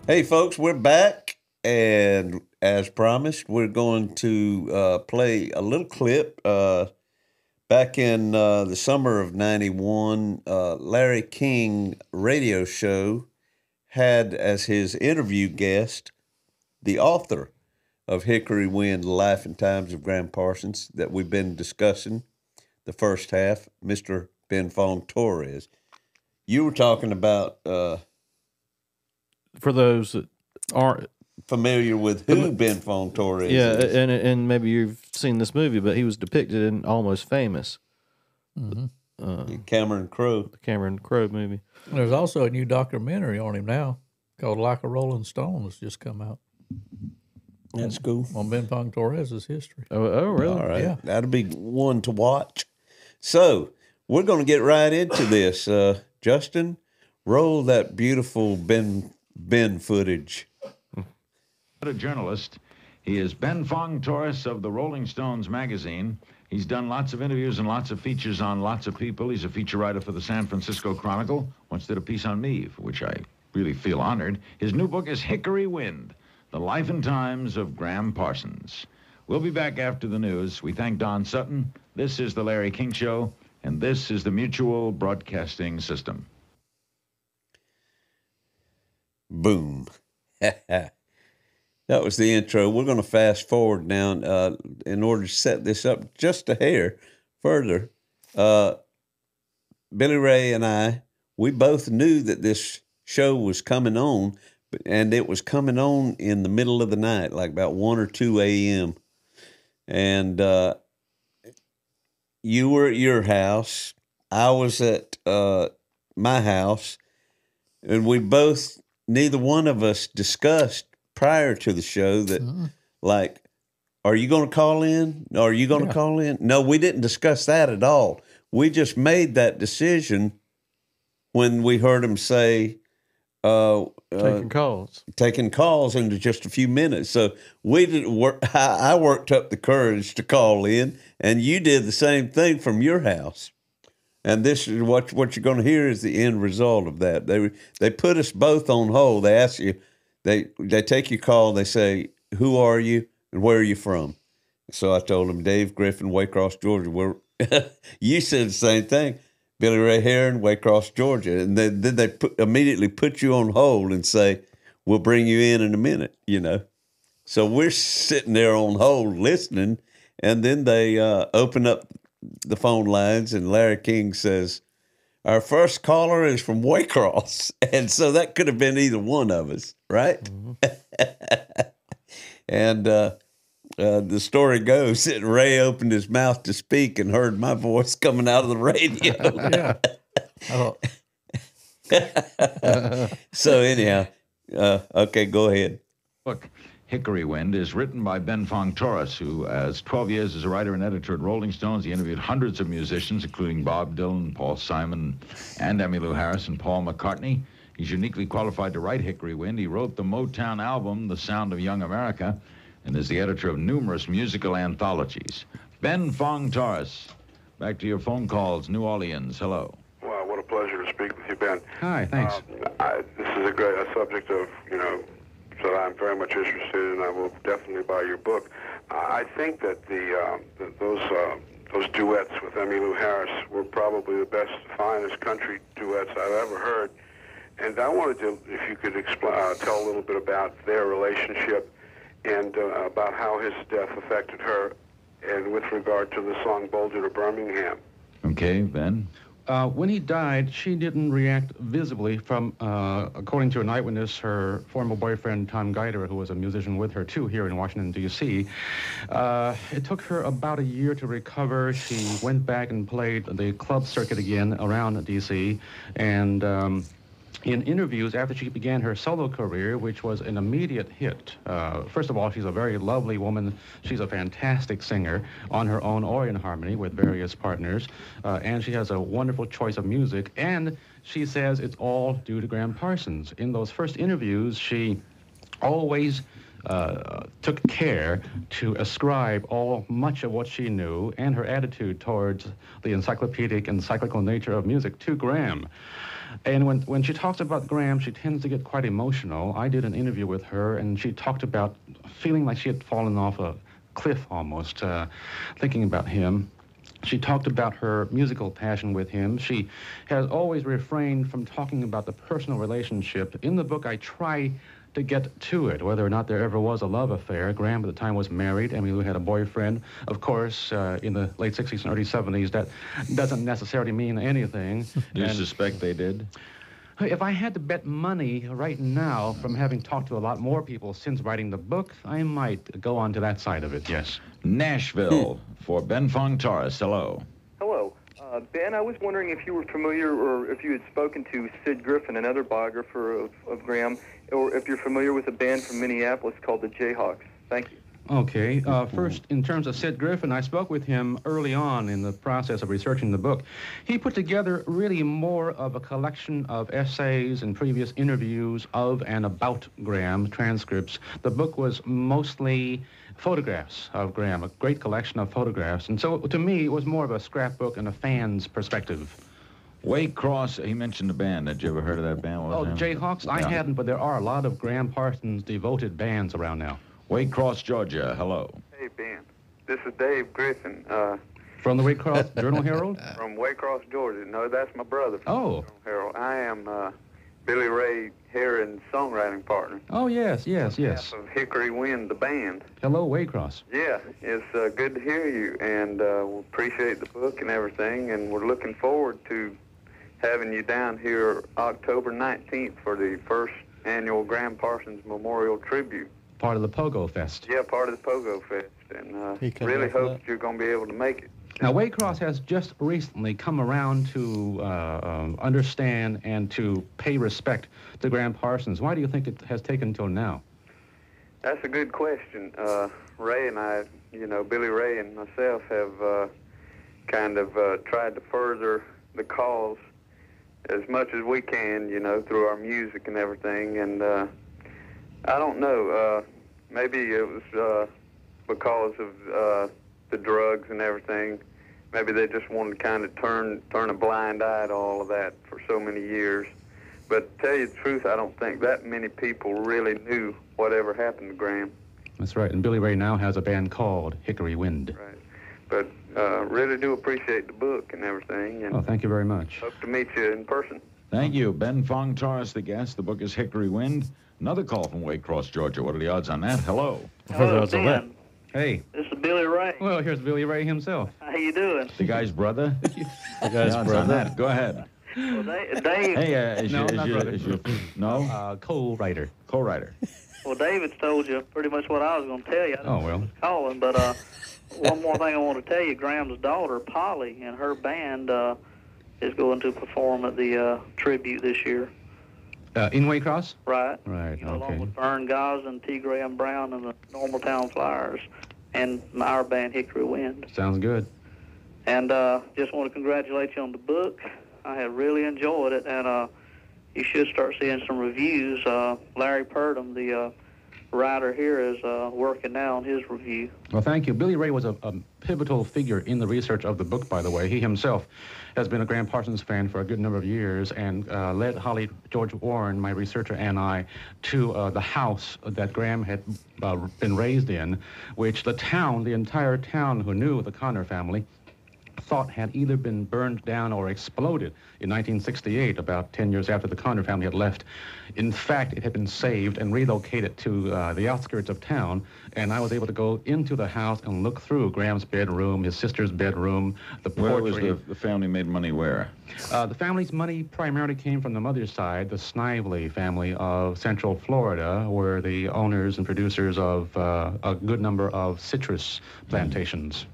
Hey, folks, we're back, and as promised, we're going to play a little clip. Back in the summer of '91, Larry King radio show had as his interview guest the author of Hickory Wind, The Life and Times of Graham Parsons, that we've been discussing the first half, Mr. Ben Fong Torres. You were talking about... For those that aren't familiar with who Ben Fong Torres is. and maybe you've seen this movie, but he was depicted in Almost Famous. Mm-hmm. Cameron Crowe. The Cameron Crowe movie. There's also a new documentary on him now called Like a Rolling Stone that's just come out. That's cool. On Ben Fong Torres' history. Oh, really? All right. Yeah. That'll be one to watch. So we're going to get right into this. Justin, roll that beautiful Ben footage. A journalist. He is Ben Fong Torres of the Rolling Stones magazine. He's done lots of interviews and lots of features on lots of people. He's a feature writer for the San Francisco Chronicle. Once did a piece on me, for which I really feel honored. His new book is Hickory Wind, The Life and Times of Graham Parsons. We'll be back after the news. We thank Don Sutton. This is the Larry King Show, and this is the Mutual Broadcasting System. Boom. That was the intro. We're going to fast forward now in order to set this up just a hair further. Billy Ray and I, we both knew that this show was coming on, and it was coming on in the middle of the night, like about 1 or 2 a.m. And you were at your house. I was at my house. And we both, neither one of us discussed prior to the show that, like, are you going to call in? Are you going to call in? No, we didn't discuss that at all. We just made that decision when we heard him say, taking calls in just a few minutes. So we didn't work. I worked up the courage to call in, and you did the same thing from your house. And this is what you're going to hear is the end result of that. They put us both on hold. They ask you, they take your call. They say, who are you and where are you from? So I told them, Dave Griffin, Waycross, Georgia. You said the same thing. Billy Ray Herrin, Waycross, Georgia. And then they immediately put you on hold and say, we'll bring you in a minute, you know. So we're sitting there on hold listening, and then they open up the phone lines, and Larry King says, "Our first caller is from Waycross," and so that could have been either one of us, right? Mm-hmm. And the story goes that Ray opened his mouth to speak and heard my voice coming out of the radio. Yeah. Oh. So anyhow, okay, go ahead. Look, Hickory Wind is written by Ben Fong Torres, who has 12 years as a writer and editor at Rolling Stones. He interviewed hundreds of musicians, including Bob Dylan, Paul Simon, and Emmylou Harris and Paul McCartney. He's uniquely qualified to write Hickory Wind. He wrote the Motown album, The Sound of Young America, and is the editor of numerous musical anthologies. Ben Fong Torres, back to your phone calls. New Orleans, hello. Wow, what a pleasure to speak with you, Ben. Hi, thanks. This is a subject of, that I'm very much interested in. I will definitely buy your book. I think that those duets with Emmylou Harris were probably the best, finest country duets I've ever heard. And I wanted to, if you could tell a little bit about their relationship and about how his death affected her, and with regard to the song Boulder to Birmingham. Okay, Ben. When he died, she didn't react visibly from, according to an eyewitness, her former boyfriend, Tom Guider, who was a musician with her, too, here in Washington, D.C. It took her about a year to recover. She went back and played the club circuit again around D.C., and in interviews after she began her solo career, which was an immediate hit. First of all, she's a very lovely woman. She's a fantastic singer on her own or in harmony with various partners. And she has a wonderful choice of music. And she says it's all due to Graham Parsons. In those first interviews, she always took care to ascribe much of what she knew and her attitude towards the encyclopedic and cyclical nature of music to Graham. And when she talks about Graham, she tends to get quite emotional. I did an interview with her, and she talked about feeling like she had fallen off a cliff almost, thinking about him. She talked about her musical passion with him. She has always refrained from talking about the personal relationship. In the book, I try to get to it, whether or not there ever was a love affair. Graham at the time was married. Emmylou had a boyfriend. Of course, in the late 60s and early 70s, that doesn't necessarily mean anything. Do you suspect they did? If I had to bet money right now, from having talked to a lot more people since writing the book, I might go on to that side of it, yes. Nashville for Ben Fong Torres. Hello. Hello. Ben, I was wondering if you were familiar or if you had spoken to Sid Griffin, another biographer of Graham, or if you're familiar with a band from Minneapolis called the Jayhawks. Thank you. Okay. First, in terms of Sid Griffin, I spoke with him early on in the process of researching the book. He put together really more of a collection of essays and previous interviews of and about Graham, transcripts. The book was mostly photographs of Graham, a great collection of photographs. And so, to me, it was more of a scrapbook and a fan's perspective. Waycross, he mentioned the band. Had you ever heard of that band? Oh, Jayhawks? I hadn't, but there are a lot of Graham Parsons devoted bands around now. Waycross, Georgia. Hello. Hey, Ben. This is Dave Griffin. From the Waycross Journal-Herald? From Waycross, Georgia. No, that's my brother from Oh. Journal-Herald. I am Billy Ray Herrin's songwriting partner. Oh, yes. Of Hickory Wind, the band. Hello, Waycross. Yeah, it's good to hear you, and we appreciate the book and everything, and we're looking forward to having you down here October 19th for the first annual Graham Parsons Memorial Tribute. Part of the Pogo Fest. Yeah, part of the Pogo Fest, and really hope you're going to be able to make it. Now, Waycross has just recently come around to understand and to pay respect to Graham Parsons. Why do you think it has taken until now? That's a good question. Ray and I, Billy Ray and myself have kind of tried to further the cause as much as we can, through our music and everything. And I don't know, maybe it was because of the drugs and everything. Maybe they just wanted to kind of turn a blind eye to all of that for so many years. But to tell you the truth, I don't think that many people really knew whatever happened to Graham. That's right, and Billy Ray now has a band called Hickory Wind. Right. But really do appreciate the book and everything. And thank you very much. Hope to meet you in person. Thank you. Ben Fong Torres, the guest. The book is Hickory Wind. Another call from Waycross, Georgia. What are the odds on that? Hello. Hello, Ben. Hey. This is Billy Ray. Well, here's Billy Ray himself. How you doing? The guy's brother? The guy's Yeah, brother. on that. Go ahead. Well, Dave. Hey, No, not brother. No? Co-writer. Co-writer. Well, David's told you pretty much what I was going to tell you. I Oh, well. was calling, but one more thing I want to tell you. Graham's daughter, Polly, and her band is going to perform at the tribute this year. In Waycross? Right. Right, Along okay. with Vern Gosden, T. Graham Brown, and the Normaltown Flyers, and our band, Hickory Wind. Sounds good. And just want to congratulate you on the book. I have really enjoyed it, and you should start seeing some reviews. Larry Purdom, the writer here, is working now on his review. Well, thank you. Billy Ray was a pivotal figure in the research of the book, by the way. He himself has been a Graham Parsons fan for a good number of years and led Holly George Warren, my researcher, and I to the house that Graham had been raised in, which the entire town who knew the Connor family thought had either been burned down or exploded in 1968, about 10 years after the Connor family had left. In fact, it had been saved and relocated to the outskirts of town, and I was able to go into the house and look through Graham's bedroom, his sister's bedroom, the porch. Where was the family made money where? The family's money primarily came from the mother's side, the Snively family of Central Florida, were the owners and producers of a good number of citrus plantations.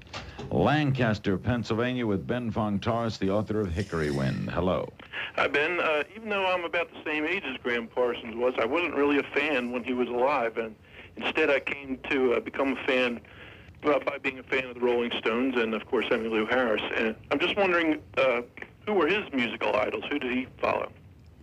Lancaster, Pennsylvania, with Ben Fong Taurus, the author of Hickory Wind. Hello. Hi, Ben. Even though I'm about the same age as Graham Parsons was, I wasn't really a fan when he was alive, and instead I came to become a fan by being a fan of the Rolling Stones and, of course, Emmylou Harris. And I'm just wondering, who were his musical idols? Who did he follow?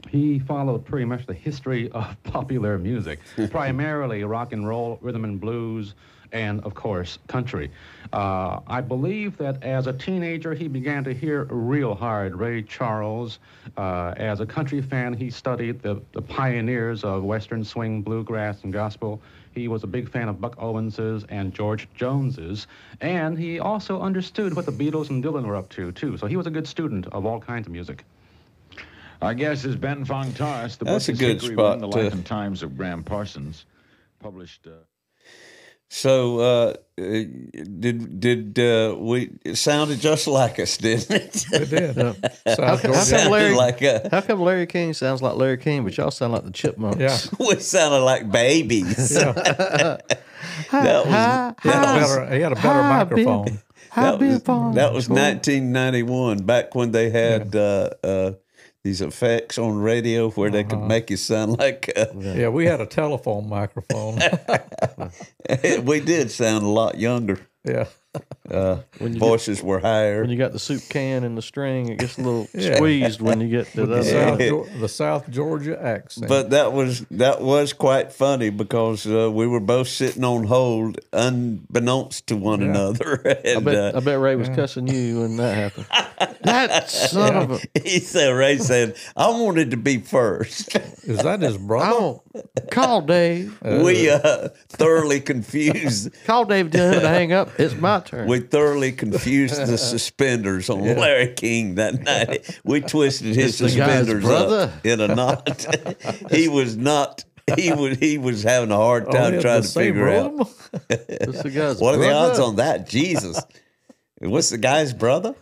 He followed pretty much the history of popular music, primarily rock and roll, rhythm and blues, and, of course, country. I believe that as a teenager, he began to hear real hard Ray Charles. As a country fan, he studied the pioneers of Western swing, bluegrass, and gospel. He was a big fan of Buck Owens's and George Jones's, and he also understood what the Beatles and Dylan were up to, too. So he was a good student of all kinds of music. Our guest is Ben Fong Taurus. The That's book a is good Hickory spot Wind, The Life and Times of Graham Parsons, published... So, it sounded just like us, didn't it? It did. How come Larry King sounds like Larry King, but y'all sound like the Chipmunks? Yeah. We sounded like babies. Yeah. He had a better microphone. That was 1991, back when they had these effects on radio where they could make you sound like... yeah, we had a telephone microphone. We did sound a lot younger. Yeah. Voices were higher. When you got the soup can and the string, it gets a little squeezed when you get to the South Georgia accent. But that was quite funny because we were both sitting on hold unbeknownst to one another. And, I bet Ray was cussing you when that happened. That son of a... Ray said, I wanted to be first. Is that his brother? Call Dave. We thoroughly confused. Call Dave, tell him to hang up. It's my turn. We thoroughly confused the suspenders on Larry King that night. We twisted his suspenders up in a knot. He was not. He was having a hard time trying to figure out. What are the odds on that? Jesus. What's the guy's brother?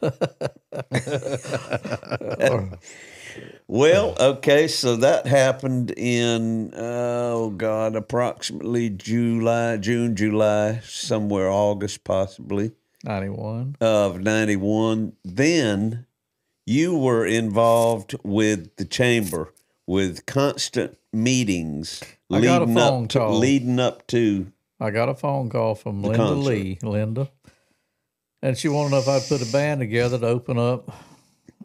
Well, okay, so that happened in, approximately June, July, somewhere August possibly. 91. Of 91. Then you were involved with the chamber with constant meetings leading up to. I got a phone call from Linda. And she wanted to know if I'd put a band together to open up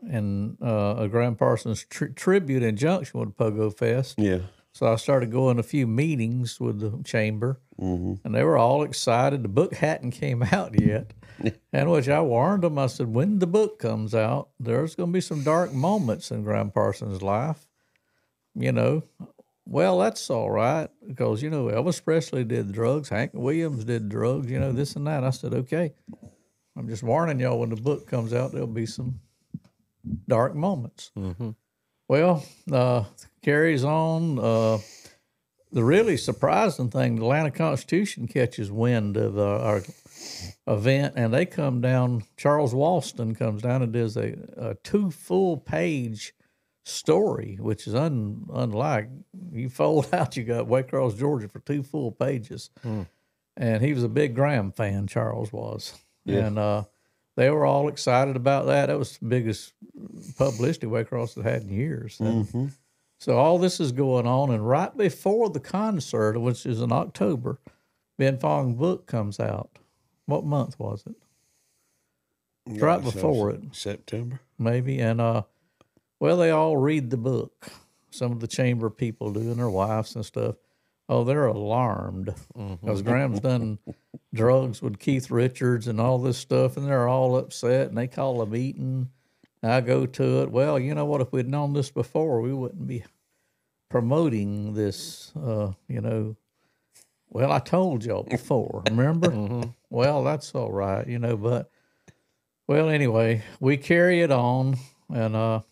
in a Graham Parsons tribute in junction with Pogo Fest. Yeah. So I started going to a few meetings with the chamber, and they were all excited. The book hadn't came out yet, and which I warned them. I said, when the book comes out, there's going to be some dark moments in Graham Parsons' life. You know, well, that's all right, because, you know, Elvis Presley did drugs, Hank Williams did drugs, you know, this and that. I said, okay, I'm just warning y'all, when the book comes out, there'll be some dark moments. Well, carries on. the really surprising thing, the Atlanta Constitution catches wind of our event, and they come down. Charles Walston comes down and does a 2 full-page story, which is unlike. You fold out, you got Waycross, Georgia for 2 full pages. And he was a big Graham fan, Charles was. Yeah. And they were all excited about that. That was the biggest publicity Waycross had had in years. And so all this is going on, and right before the concert, which is in October, Ben Fong's book comes out. What month was it? It's right before it. September. Maybe. And, well, they all read the book. Some of the chamber people do, and their wives and stuff. Oh, they're alarmed because Graham's done drugs with Keith Richards and all this stuff, and they're all upset, and they call a meeting. And I go to it. Well, you know what? If we'd known this before, we wouldn't be promoting this, you know. Well, I told y'all before, remember? Well, that's all right, you know, but, well, anyway, we carry it on, and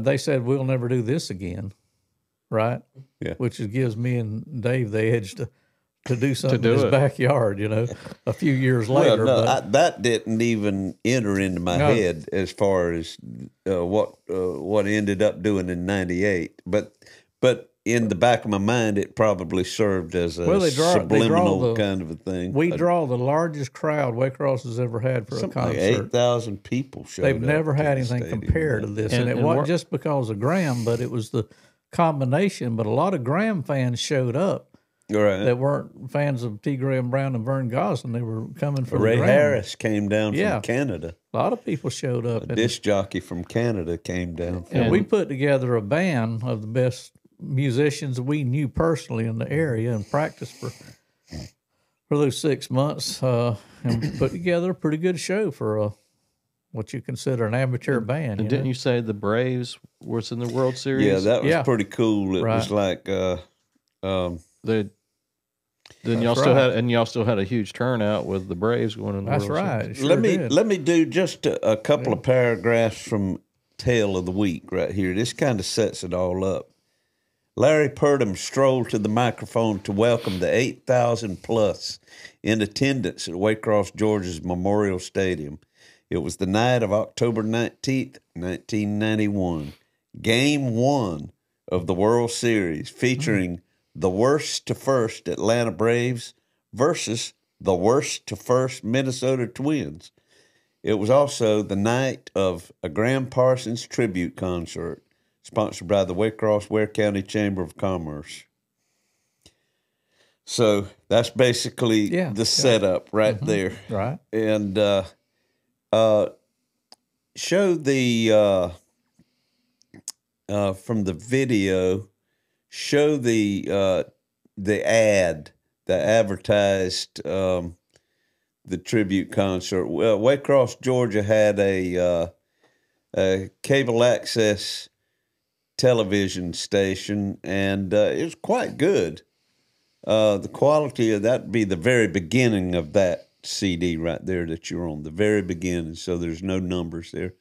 they said, we'll never do this again, right? Yeah. Which gives me and Dave the edge to do something in his backyard, you know, a few years later. Well, no, that didn't even enter into my head as far as what ended up doing in '98. But in the back of my mind, it probably served as a subliminal kind of a thing. We draw the largest crowd Waycross has ever had for a concert. Like 8,000 people showed up. They've never had anything compared to this. And it wasn't just because of Graham, but it was the combination. But a lot of Graham fans showed up that weren't fans of T. Graham Brown and Vern Gosling. They were coming from Ray Graham. Harris came down from Canada. A lot of people showed up. A disc jockey from Canada came down. And we put together a band of the best musicians we knew personally in the area and practiced for those 6 months and put together a pretty good show for what you consider an amateur band. And didn't you say the Braves was in the World Series? Yeah, that was pretty cool. It was like y'all still had a huge turnout with the Braves going in the World Series. That's right. Sure let me do just a couple of paragraphs from Tale of the Week right here. This kind of sets it all up. Larry Purdom strolled to the microphone to welcome the 8,000 plus in attendance at Waycross, Georgia's Memorial Stadium. It was the night of October 19th, 1991, Game 1 of the World Series, featuring the worst to first Atlanta Braves versus the worst to first Minnesota Twins. It was also the night of a Graham Parsons tribute concert, sponsored by the Waycross Ware County Chamber of Commerce. So that's basically the setup right there. Right. And show the, from the video, show the ad that advertised the tribute concert. Well, Waycross, Georgia had a cable access television station, and it was quite good. The quality of that would be the very beginning of that CD right there that you're on, the very beginning, so there's no numbers there.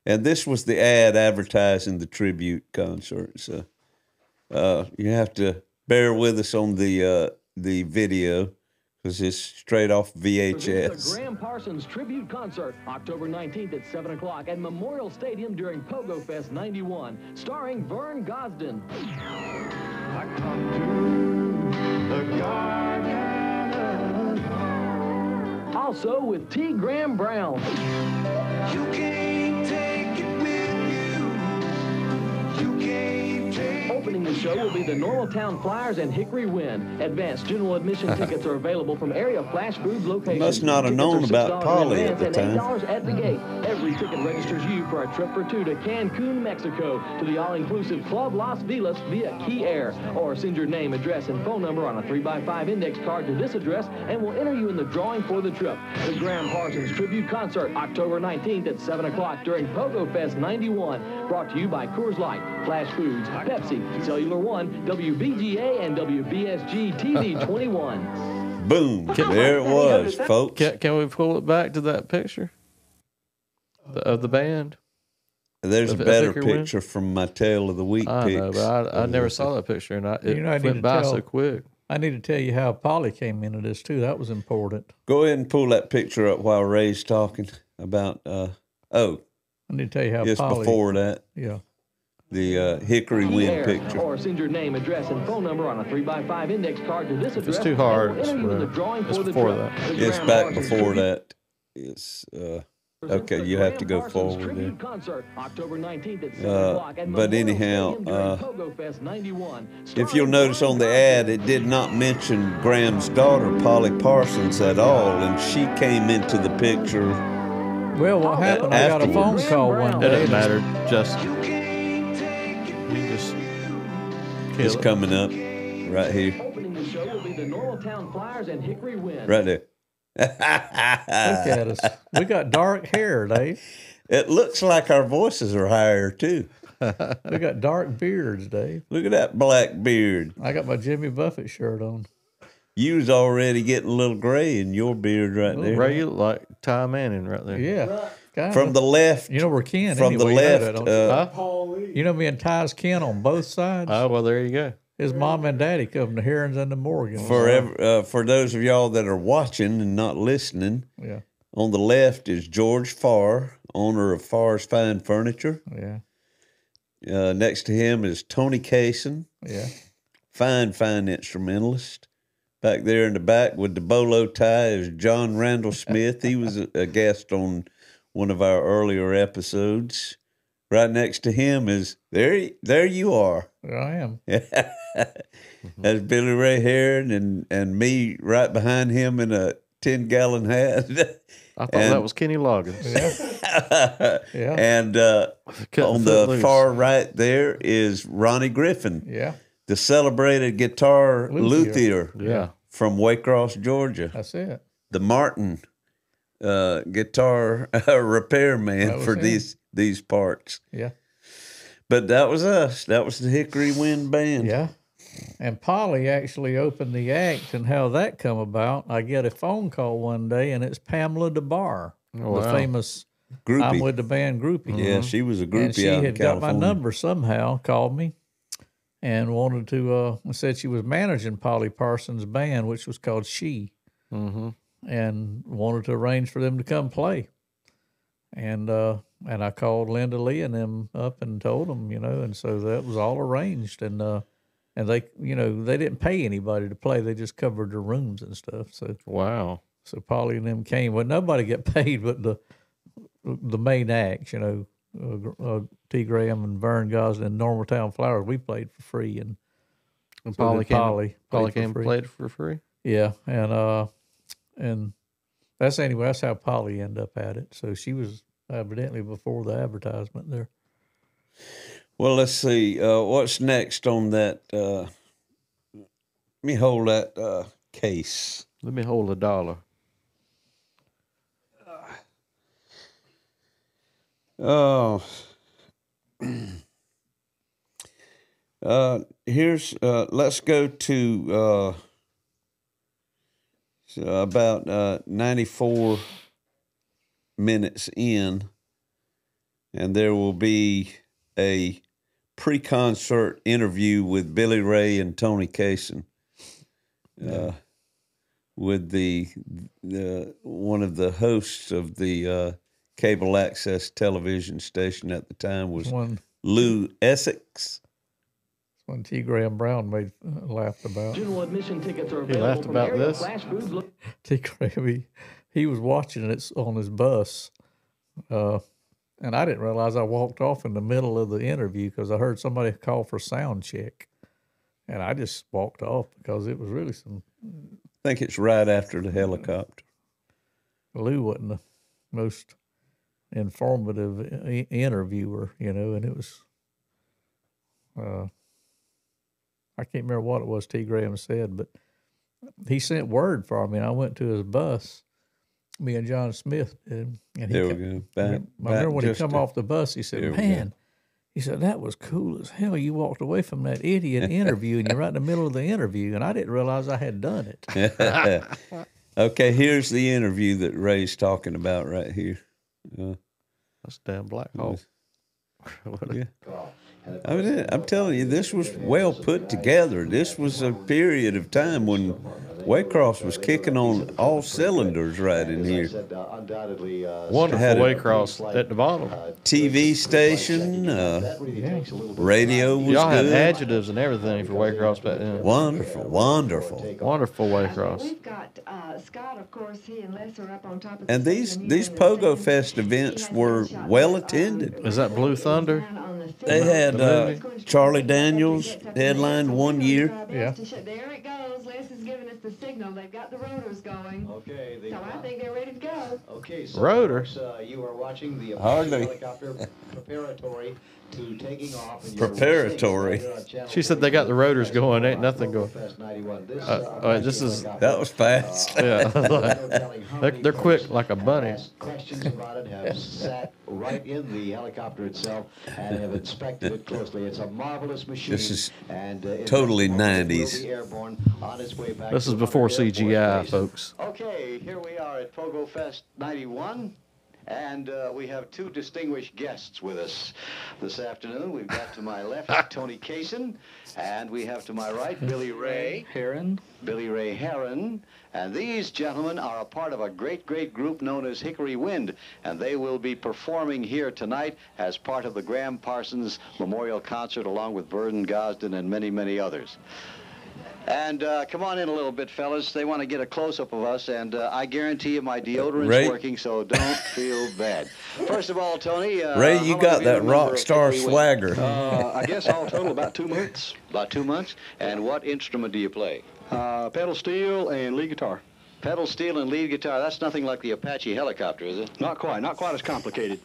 And this was the ad advertising the tribute concert. So you have to bear with us on the video, because it's straight off VHS. The Graham Parsons Tribute Concert, October 19th at 7 o'clock at Memorial Stadium during Pogo Fest 91, starring Vern Gosden. I come to the garden. Also with T. Graham Brown. You can't take it with you. You can't take. Opening the show will be the Normaltown Flyers and Hickory Wind. Advanced general admission tickets are available from area flash foods locations. Must not have known about Polly at the time. $8 at the gate. Every ticket registers you for a trip or two to Cancun, Mexico, to the all-inclusive Club Las Vegas via Key Air. Or send your name, address, and phone number on a 3x5 index card to this address, and we'll enter you in the drawing for the trip. The Graham Parsons Tribute Concert, October 19th at 7 o'clock during Pogo Fest 91. Brought to you by Coors Light, Flash Foods, Pepsi, Cellular One, WBGA, and WBSG TV 21. Boom. There it was, folks. Can we pull it back to that picture of the band? There's a Of better Hickory Wind? picture from my Tale of the Week I picks. know, but I never saw that picture, and it You know, I need went to by tell- so quick. I need to tell you how Polly came into this too. That was important. Go ahead and pull that picture up while Ray's talking about. I need to tell you how It's Polly. before that. Yeah. The Hickory Wind Air, picture. or send your name, address, and phone number on a 3x5 index card to this address. It's too hard. and we'll enter you in the It's drawing for the before truck. that. The It's Graham back Parsons before tribute- that. It's presents okay. the You have to Graham go Parsons forward tribute there. concert, October 19th at 7 o'clock at But Memorial anyhow, Stadium during Pogo Fest 91. If you'll notice on the ad, it did not mention Graham's daughter, Polly Parsons, at all, and she came into the picture. Well, what happened? I got a phone call one It day. doesn't matter. Just you just kill It's it. coming up right here, Opening the show will be the Normaltown Flyers and Hickory Wind. right there. Look at us. We got dark hair, Dave. It looks like our voices are higher too. We got dark beards, Dave. Look at that black beard. I got my Jimmy Buffett shirt on. You was already getting a little gray in your beard right there. Ray, you look like Ty Manning right there. Yeah. Kinda. From the left. You know we're kin. From anyway. the You know left. that, don't you? Huh? You know me and Ty's kin on both sides. Oh, well, there you go. His mom and daddy come to Herrin's and the Morgan. For those of y'all that are watching and not listening, Yeah. on the left is George Farr, owner of Farr's Fine Furniture. Yeah. Next to him is Tony Cason, Yeah. fine instrumentalist. Back there in the back with the bolo tie is John Randall Smith. He was a guest on one of our earlier episodes. Right next to him is there you are. There I am. That's Billy Ray Herrin and me right behind him in a 10-gallon hat. I thought that was Kenny Loggins. Yeah. And on the far right there is Ronnie Griffin, Yeah. the celebrated guitar luthier Yeah. from Waycross, Georgia. That's it. The Martin guitar repairman That was for him. these parts. Yeah. But that was us. That was the Hickory Wind Band. Yeah. And Polly actually opened the act, and how that come about. I get a phone call one day, and it's Pamela DeBar, Oh, the wow. famous Groupie. I'm with the band groupie. Yeah, she was a groupie And she out in had got my California. number somehow, called me, and wanted to, said she was managing Polly Parsons' band, which was called She, Mm-hmm. and wanted to arrange for them to come play. And I called Linda Lee and them up and told them, and so that was all arranged. And they, they didn't pay anybody to play. They just covered their rooms and stuff. So Wow. So Polly and them came. Well, nobody got paid but the main acts, T. Graham and Vern Gosling and Normaltown Flowers. We played for free, and And so Polly did came, Polly Polly played for came free. played for free. Yeah, and that's how Polly ended up at it. So she was evidently before the advertisement there. Well, let's see. What's next on that? Let me hold that case. Let me hold $1. Oh. Let's go to about 94 minutes in, and there will be a pre-concert interview with Billy Ray and Tony Cason, with the one of the hosts of the cable access television station at the time was Lou Essex. One T. Graham Brown laughed about. General admission tickets are He available laughed from about area this? Flash Foods. T. Graham, he was watching it on his bus, and I didn't realize I walked off in the middle of the interview because I heard somebody call for sound check, and I just walked off because it was really some. I think it's right after the helicopter. Lou wasn't the most informative interviewer, and it was. I can't remember what it was T. Graham said, but he sent word for me, and I went to his bus. Me and John Smith did, and There we go. I remember when he come off the bus, he said, "Man," he said, "that was cool as hell. You walked away from that idiot interview, and you're right in the middle of the interview." And I didn't realize I had done it. Okay, here's the interview that Ray's talking about right here. That's damn Black Hawk. Yeah. I mean, I'm telling you, this was well put together. This was a period of time when Waycross was kicking on all cylinders right in here. Wonderful Waycross at the bottom. TV station, radio was Y'all had good. adjectives and everything for Waycross back then. Wonderful. Wonderful Waycross. We've got Scott, of course, he and Les are up on top of the And these Pogo Fest events were well attended. Is that Blue Thunder? They had Charlie Daniels headlined one year. Yeah. There it goes. Les is giving us the signal. They've got the rotors going. Okay. So I think they're ready to go. Okay. So Rotor. You are watching the helicopter preparatory to taking off. Preparatory. She said they got the rotors going. Ain't nothing going. This is. That was fast. Yeah. They're quick like a bunny. Questions about it have sat right in the helicopter itself and have inspected it closely. It's a marvelous machine. This is totally 90s. This is before CGI, folks. Okay, here we are at Pogo Fest 91. And we have two distinguished guests with us this afternoon. We've got to my left Tony Kaysen, and we have to my right Billy Ray Herrin. Billy Ray Herrin. And these gentlemen are a part of a great group known as Hickory Wind, and they will be performing here tonight as part of the Graham Parsons Memorial Concert, along with Verdon Gosden and many, many others. And come on in a little bit, fellas. They want to get a close-up of us, and I guarantee you my deodorant's working, so don't feel bad. First of all, Tony... Ray, you got that rock star swagger. I guess all total about 2 months. About 2 months? And what instrument do you play? Pedal steel and lead guitar. Pedal steel and lead guitar. That's nothing like the Apache helicopter, is it? Not quite as complicated.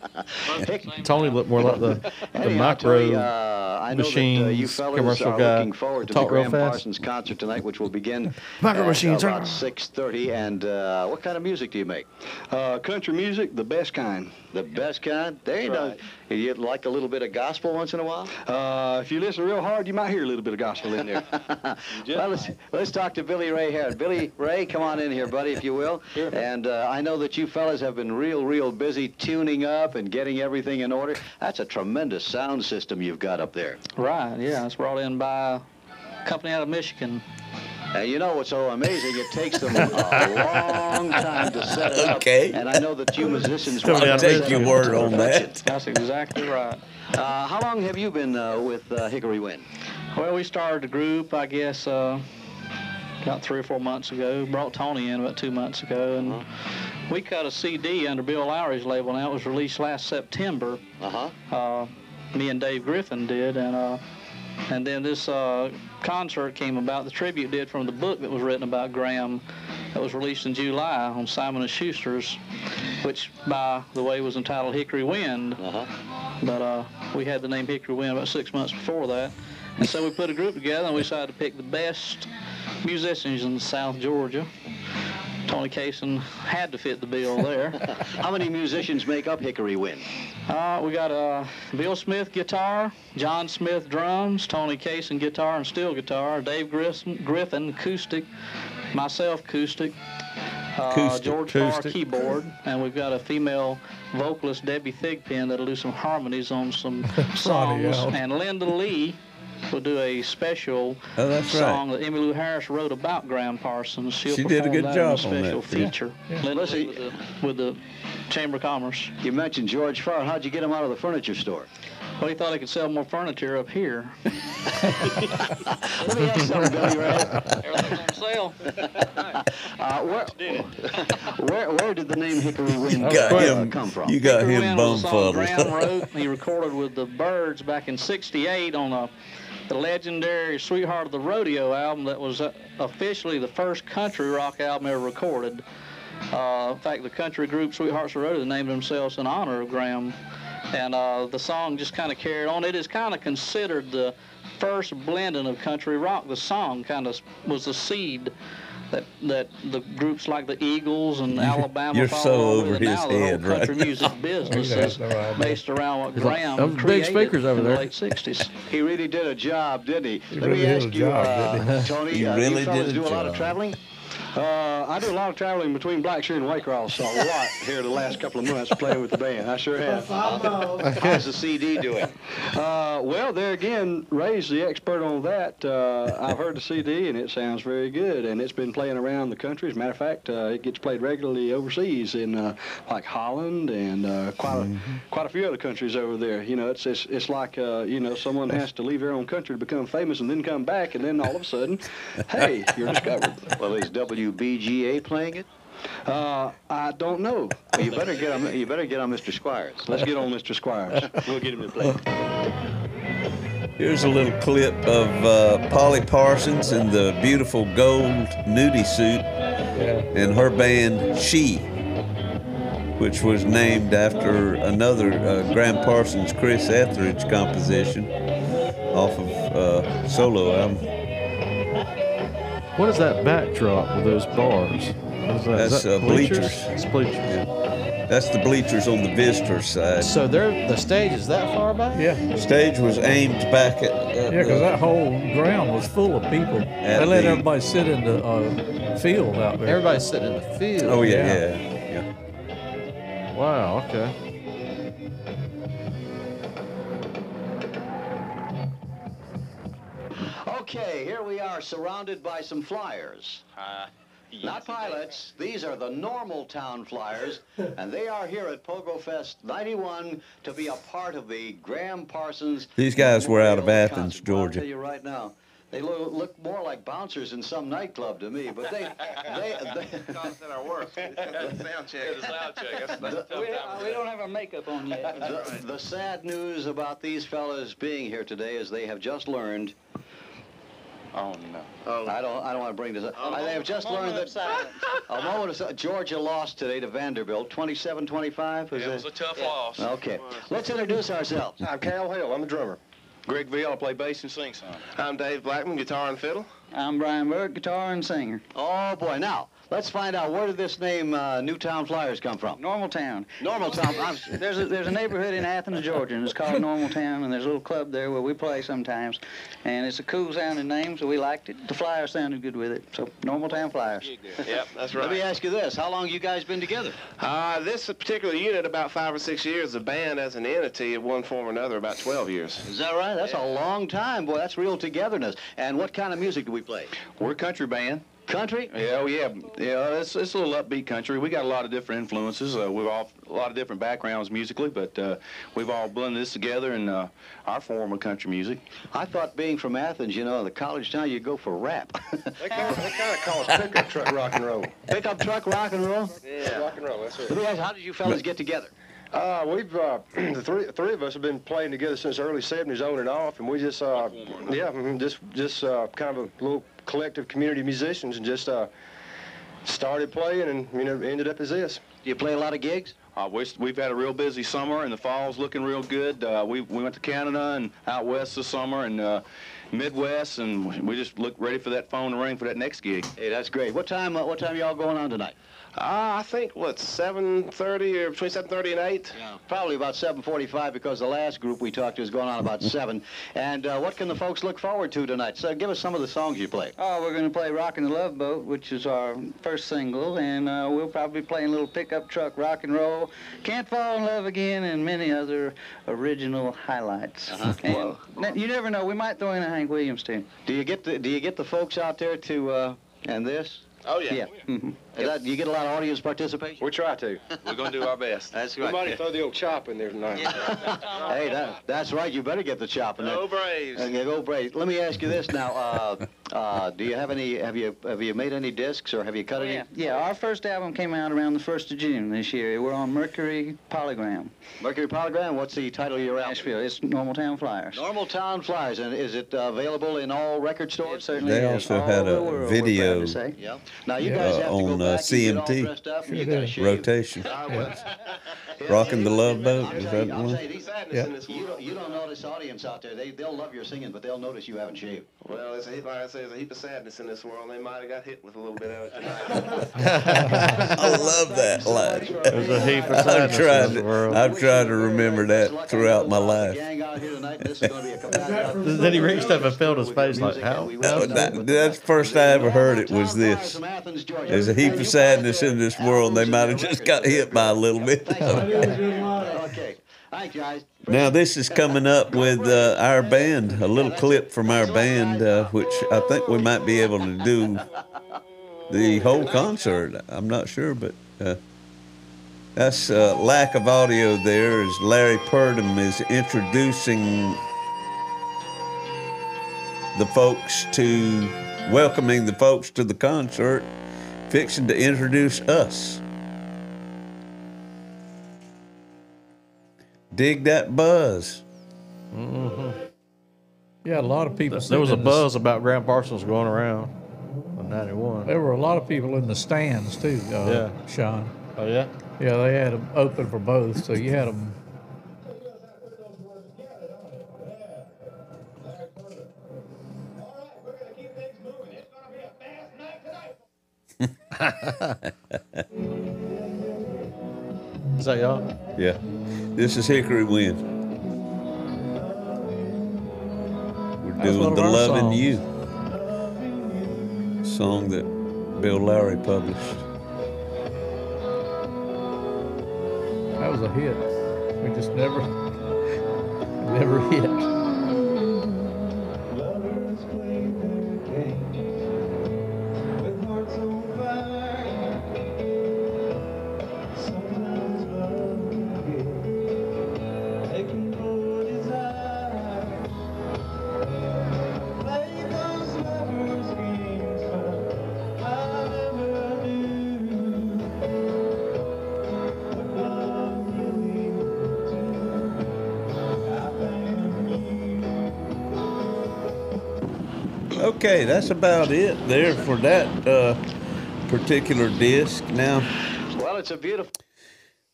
Tony looked more like the micro machines you fellas commercial are guy. Looking forward to Talk the real Graham fast. Parsons concert tonight, which will begin Micro machines, about 6:30. And what kind of music do you make? Country music, the best kind. The best kind? There you know. You like a little bit of gospel once in a while? If you listen real hard, you might hear a little bit of gospel in there. Well, let's talk to Billy Ray here. Billy Ray, come on in here, buddy, if you will. Sure. And I know that you fellas have been real busy tuning up and getting everything in order. That's a tremendous sound system you've got up there. Right, yeah. It's brought in by a company out of Michigan. And you know what's so amazing? It takes them a long time to set it up. Okay. And I know that you musicians... I'll take your word on that. That's exactly right. How long have you been with Hickory Wind? Well, we started the group, I guess, about 3 or 4 months ago. Brought Tony in about 2 months ago, and we cut a CD under Bill Lowry's label. Now, it was released last September. Me and Dave Griffin did, and then this concert came about. The tribute did from the book that was written about Graham, that was released in July on Simon & Schuster's, which, by the way, was entitled Hickory Wind. But we had the name Hickory Wind about 6 months before that. And so we put a group together, and we decided to pick the best musicians in South Georgia. Tony Kaysen had to fit the bill there. How many musicians make up Hickory Wind? We got Bill Smith guitar, John Smith drums, Tony Kaysen guitar and steel guitar, Dave Griffin acoustic, myself acoustic, George Farr keyboard, and we've got a female vocalist, Debbie Thigpen, that'll do some harmonies on some songs, and Linda Lee will do a special song that Emmylou Harris wrote about Graham Parsons. She did a good job on that special feature. Yeah. Linda Lee with the Chamber of Commerce. You mentioned George Farr. How'd you get him out of the furniture store? Well, he thought he could sell more furniture up here. Let me ask something, Billy Ray. Everything's on sale. Where did the name Hickory Wind come from? You got Hickory him Wind was a song Graham bumfuddled. wrote. He recorded with the Byrds back in '68 on the legendary Sweetheart of the Rodeo album that was officially the first country rock album ever recorded. In fact, the country group Sweethearts of the Rodeo named themselves in honor of Graham. And the song just kind of carried on. It is kind of considered the first blending of country rock. The song kind of was the seed that the groups like the Eagles and Alabama You're followed so on over with. his Now the head whole country right music business is based around what Graham those big created speakers over in the there. late '60s. He really did a job, didn't he? He Let really me did ask a you, job, didn't he? Tony, He do really you fellas did a do a lot of job. traveling? I do a lot of traveling between Blackshear and Waycross a lot here the last couple of months playing with the band. I sure have. How's the CD doing? Well, there again, Ray's the expert on that. I've heard the CD, and it sounds very good, and it's been playing around the country. As a matter of fact, it gets played regularly overseas in like Holland and quite a few other countries over there. You know, it's like someone has to leave their own country to become famous and then come back, and then all of a sudden, hey, you're discovered. Well, is WBGA playing it? I don't know. Well, you better get on Mr. Squires. Let's get on Mr. Squires. We'll get him to play. Here's a little clip of Polly Parsons in the beautiful gold nudie suit and her band She, which was named after another Graham Parsons Chris Etheridge composition off of solo album. What is that backdrop with those bars? What is that? That's Is that bleachers. It's bleachers. Yeah. That's the bleachers on the visitor side. So the stage is that far back? Yeah. Stage was aimed back at Yeah, because that whole ground was full of people. They let everybody sit in the field out there. Everybody's sitting in the field. Oh, yeah. Wow, okay. Okay, here we are surrounded by some flyers. Not pilots, these are the Normal Town Flyers, and they are here at Pogo Fest 91 to be a part of the Graham Parsons. These guys were out of Memorial Athens, Concert. Well, I'll Georgia. tell you right now, they look more like bouncers in some nightclub to me, but they Because at our work. Sound check. The sound check. That's a tough time. We don't have our makeup on yet. The sad news about these fellas being here today is they have just learned. Oh no! I don't want to bring this up. They have just learned that a moment of silence. Georgia lost today to Vanderbilt, 27-25. It was a tough loss. Okay, let's introduce ourselves. I'm Cal Hill. I'm the drummer. Greg Veal, I play bass and sing some. I'm Dave Blackman, guitar and fiddle. I'm Brian Burke, guitar and singer. Oh boy! Now let's find out, where did this name Newtown Flyers come from? Normal Town. Normal Town. There's a neighborhood in Athens, Georgia, and it's called Normal Town, and there's a little club there where we play sometimes, and it's a cool sounding name, so we liked it. The Flyers sounded good with it, so Normal Town Flyers. Yep, that's right. Let me ask you this: how long you guys been together? This particular unit, about 5 or 6 years. The band as an entity, of one form or another, about 12 years. Is that right? That's a long time, boy. That's real togetherness. And what kind of music do we play? We're a country band. Country? Yeah, it's a little upbeat country. We got a lot of different influences. We've all a lot of different backgrounds musically, but we've all blended this together in our form of country music. I thought, being from Athens, the college town, you go for rap. They kind of call it pickup truck rock and roll. Pickup truck rock and roll? Yeah, rock and roll. That's it. Let me ask, how did you fellas get together? We've the three of us have been playing together since the early '70s, on and off, and we just just kind of a little collective community musicians, and just started playing, and ended up as this. Do you play a lot of gigs? We've had a real busy summer, and the fall's looking real good. We went to Canada and out west this summer, and Midwest, and we just look ready for that phone to ring for that next gig. Hey, that's great. What time y'all going on tonight? I think, 7:30 or between 7:30 and 8? Yeah, probably about 7:45, because the last group we talked to is going on about 7. And what can the folks look forward to tonight? So give us some of the songs you play. Oh, we're going to play Rockin' the Love Boat, which is our first single, and we'll probably play a little pickup truck rock and roll, Can't Fall in Love Again, and many other original highlights. And you never know, we might throw in a Hank Williams tune. Do you get the folks out there to and this? Oh, yeah. Yeah. Mm-hmm. Do you get a lot of audience participation? We try to. We're going to do our best. That's right. We might throw the old chop in there tonight. Hey, that's right. You better get the chop in there. Go Braves. Go Braves. Let me ask you this now. Do you have any? Have you made any discs, or have you cut any? Yeah. Our first album came out around the 1st of June this year. We're on Mercury Polygram. Mercury Polygram. What's the title of your album? Nashville. It's Normal Town Flyers. Normal Town Flyers. And is it available in all record stores? It certainly They is. also had a video Yeah. Now you guys have to on go back CMT and get all dressed up, and you gotta shave. rotation. Rocking the Love Boat. Is that the I'll one? say, you don't notice audience out there. They'll love your singing, but they'll notice you haven't shaved. Well, like I say, there's a heap of sadness in this world. They might have got hit with a little bit of it tonight. I love that line. There's a heap of sadness in the world. I've tried to remember that throughout my life. Gang out here tonight. This is going to be a compatible. Then he reached up and felt his face like, how? That's the first I ever heard it was this. There's a heap of sadness in this world, and they might have just got hit by a little bit. Okay. Thank you, guys. Now, this is coming up with our band, a little clip from our band, which I think we might be able to do the whole concert. I'm not sure, but that's lack of audio there as Larry Purdom is introducing the folks to, welcoming the folks to the concert, fixing to introduce us. Dig that buzz. Mm-hmm. Yeah, a lot of people. There was a buzz about Graham Parsons going around in 91. There were a lot of people in the stands, too, Sean. Oh, yeah? Yeah, they had them open for both, so you had them. Is that y'all? Yeah. This is Hickory Wind. We're doing The Lovin' You, song that Bill Lowry published. That was a hit. We just never hit. Okay, that's about it there for that particular disc. Now, well, it's a beautiful.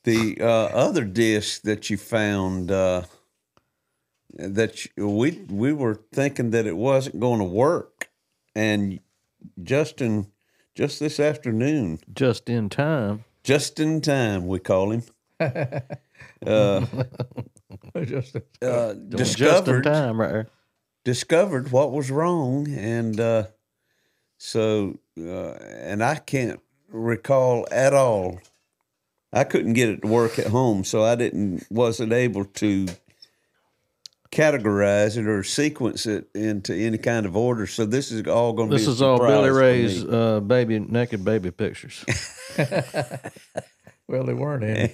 The other disc that you found that we were thinking that it wasn't going to work, and Justin, just this afternoon, just in time, we call him. Just in time, right there. Discovered what was wrong, and and I can't recall at all. I couldn't get it to work at home, so I wasn't able to categorize it or sequence it into any kind of order. So this is all going to be. This is all Billy Ray's naked baby pictures. Well, they weren't any.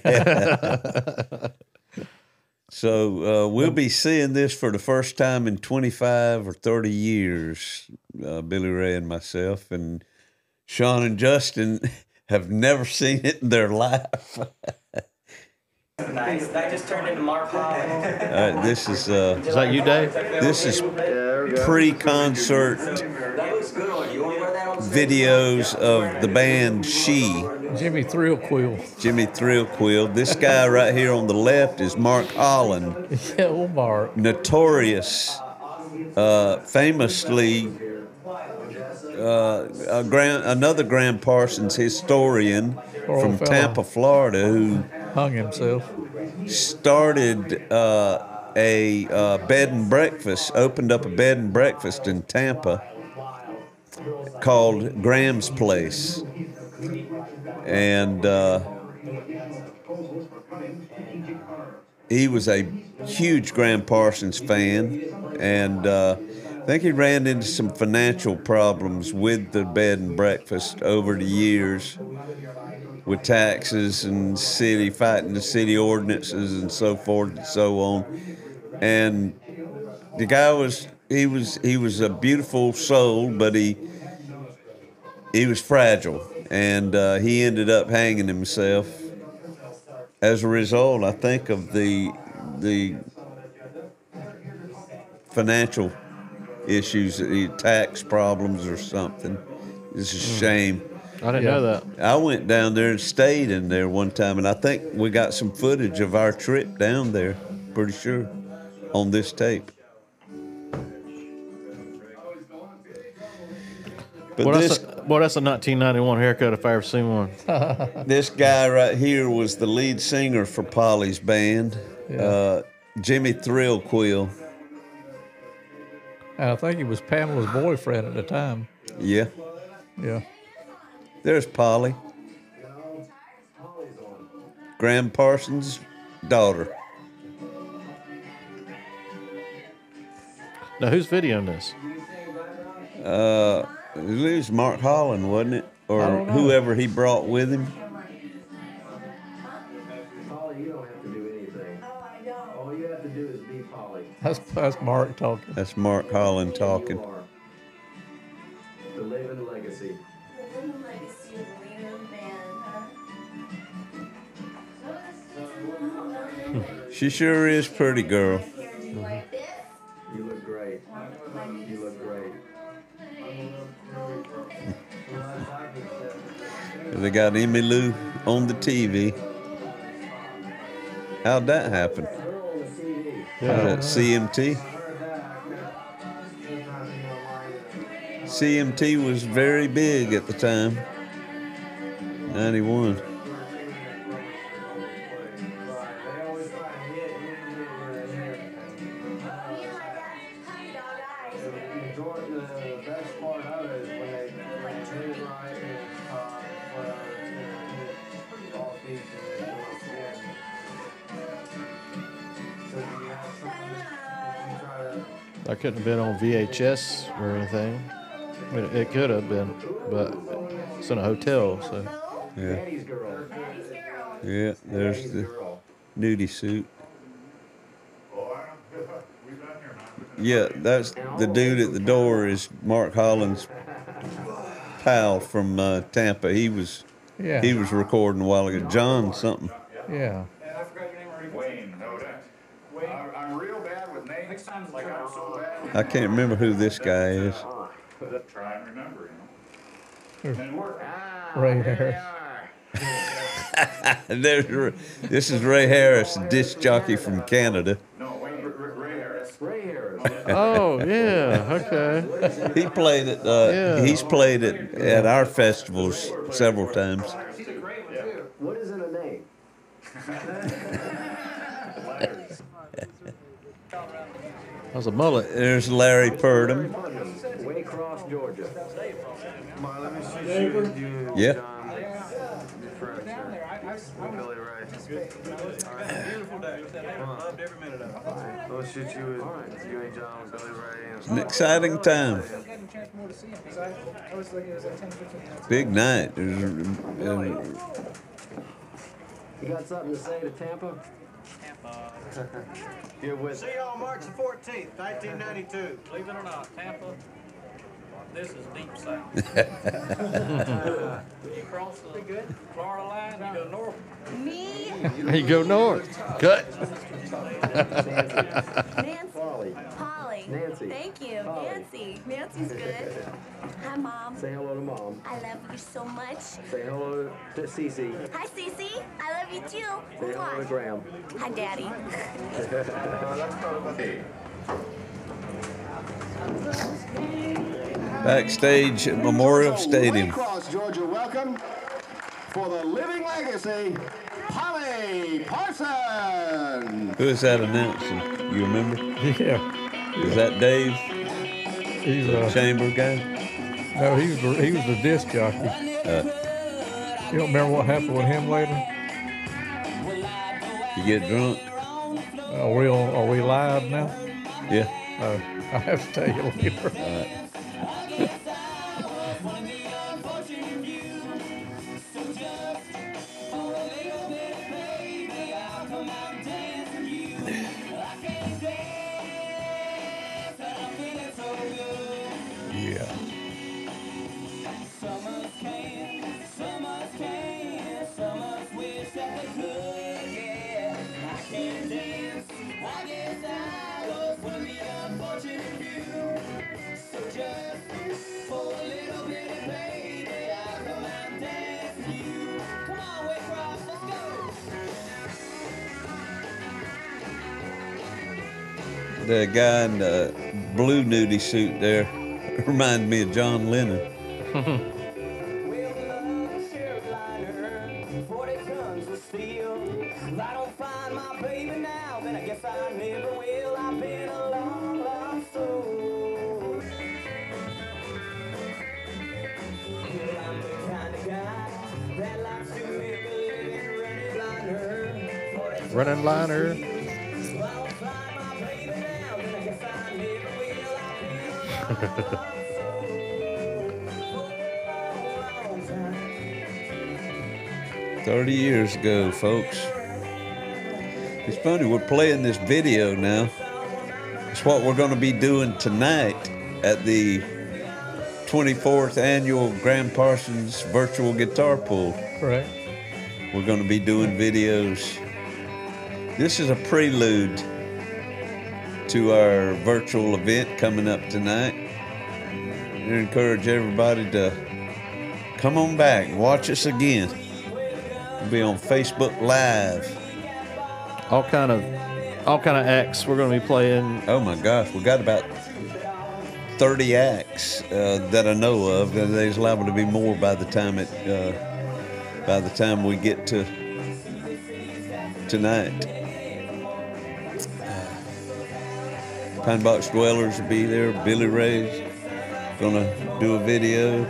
So we'll be seeing this for the first time in 25 or 30 years, Billy Ray and myself. And Sean and Justin have never seen it in their life. Nice. That just turned into Mark Holland. This is... is that you, Dave? This is pre-concert videos of the band She. Jimmy Thrillquill. Jimmy Thrillquill. This guy right here on the left is Mark Holland. Yeah, old Mark. Notorious, famously, another Graham Parsons historian from Tampa, Florida, who hung himself. Started a bed and breakfast, opened up a bed and breakfast in Tampa called Graham's Place. And he was a huge Graham Parsons fan, and I think he ran into some financial problems with the bed and breakfast over the years with taxes and fighting the city ordinances and so forth and so on. And the guy was a beautiful soul, but he was fragile. And he ended up hanging himself as a result, I think, of the financial issues, tax problems or something. It's a shame. I didn't know that. I went down there and stayed in there one time, and I think we got some footage of our trip down there, pretty sure, on this tape. But that's a 1991 haircut if I ever seen one. This guy right here was the lead singer for Polly's band. Yeah. Jimmy Thrillquill. And I think he was Pamela's boyfriend at the time. Yeah. Yeah. There's Polly. Graham Parsons' daughter. Now, who's videoing this? It was Mark Holland, wasn't it? I Or don't know. whoever he brought with him. Polly, you don't have to do anything. Oh, I don't. All you have to do is be Polly. That's Mark talking. That's Mark Holland talking. You are. The living legacy. She sure is pretty girl. You look great. You look great. They got Emmy Lou on the TV. How'd that happen? Yeah. CMT? CMT was very big at the time. 91. I couldn't have been on VHS or anything. I mean, it could have been, but it's in a hotel, so. Yeah. Yeah, there's the nudie suit. Yeah, that's the dude at the door is Mark Holland's pal from Tampa. He was recording a while ago. John something. Yeah. Wayne, no that. I'm real bad with names. Like I'm so bad. I can't remember who this guy is. Try and remember, you know. And work. Ray Harris. This is Ray Harris, disc jockey from Canada. No, Wayne, Ray Harris. Ray Harris. Oh, yeah, okay. He played it. He's played it at our festivals several times. What is in a name? That's a mullet. There's Larry Purdom. Waycross, Georgia. Yeah. Beautiful day. Loved every minute of it. We'll shoot you with you and John, Billy Ray. It's an exciting time. Big night. You got something to say to Tampa? You're with. See y'all March the 14th, 1992. Believe it or not, Tampa. This is deep south. You cross the Florida line, you go north. Me? You go north. Cut. Nancy. Polly. Nancy. Thank you. Polly. Nancy. Nancy's good. Hi, Mom. Say hello to Mom. I love you so much. Say hello to Cece. Hi, Cece. I love you too. Say hello to Graham. Hi, Daddy. Backstage at Memorial Stadium. Waycross, Georgia, welcome for the living legacy, Polly Parsons. Who is that announcing? You remember? Yeah. Is that Dave? He's the chamber guy? No, he was the disc jockey. You don't remember what happened with him later? You get drunk? Are we live now? Yeah. I have to tell you later. All right. Yeah. The guy in the blue nudie suit there reminded me of John Lennon. arms of steel. If I don't find my baby now, then I guess I never will. I've been a long lost soul. I'm the kind of guy that likes to make a living running liner. Running liner. If I don't find my baby now, then I guess I never will. I've been a long lost soul for a long time. 30 years ago, folks. It's funny, we're playing this video now. It's what we're going to be doing tonight at the 24th annual Graham Parsons virtual guitar pool. Correct. We're going to be doing videos. This is a prelude to our virtual event coming up tonight. I encourage everybody to come on back and watch us again. We'll be on Facebook Live. All kind of acts we're going to be playing. Oh my gosh, we got about 30 acts that I know of. There's liable to be more by the time we get to tonight. Pine Box Dwellers will be there. Billy Ray's gonna do a video.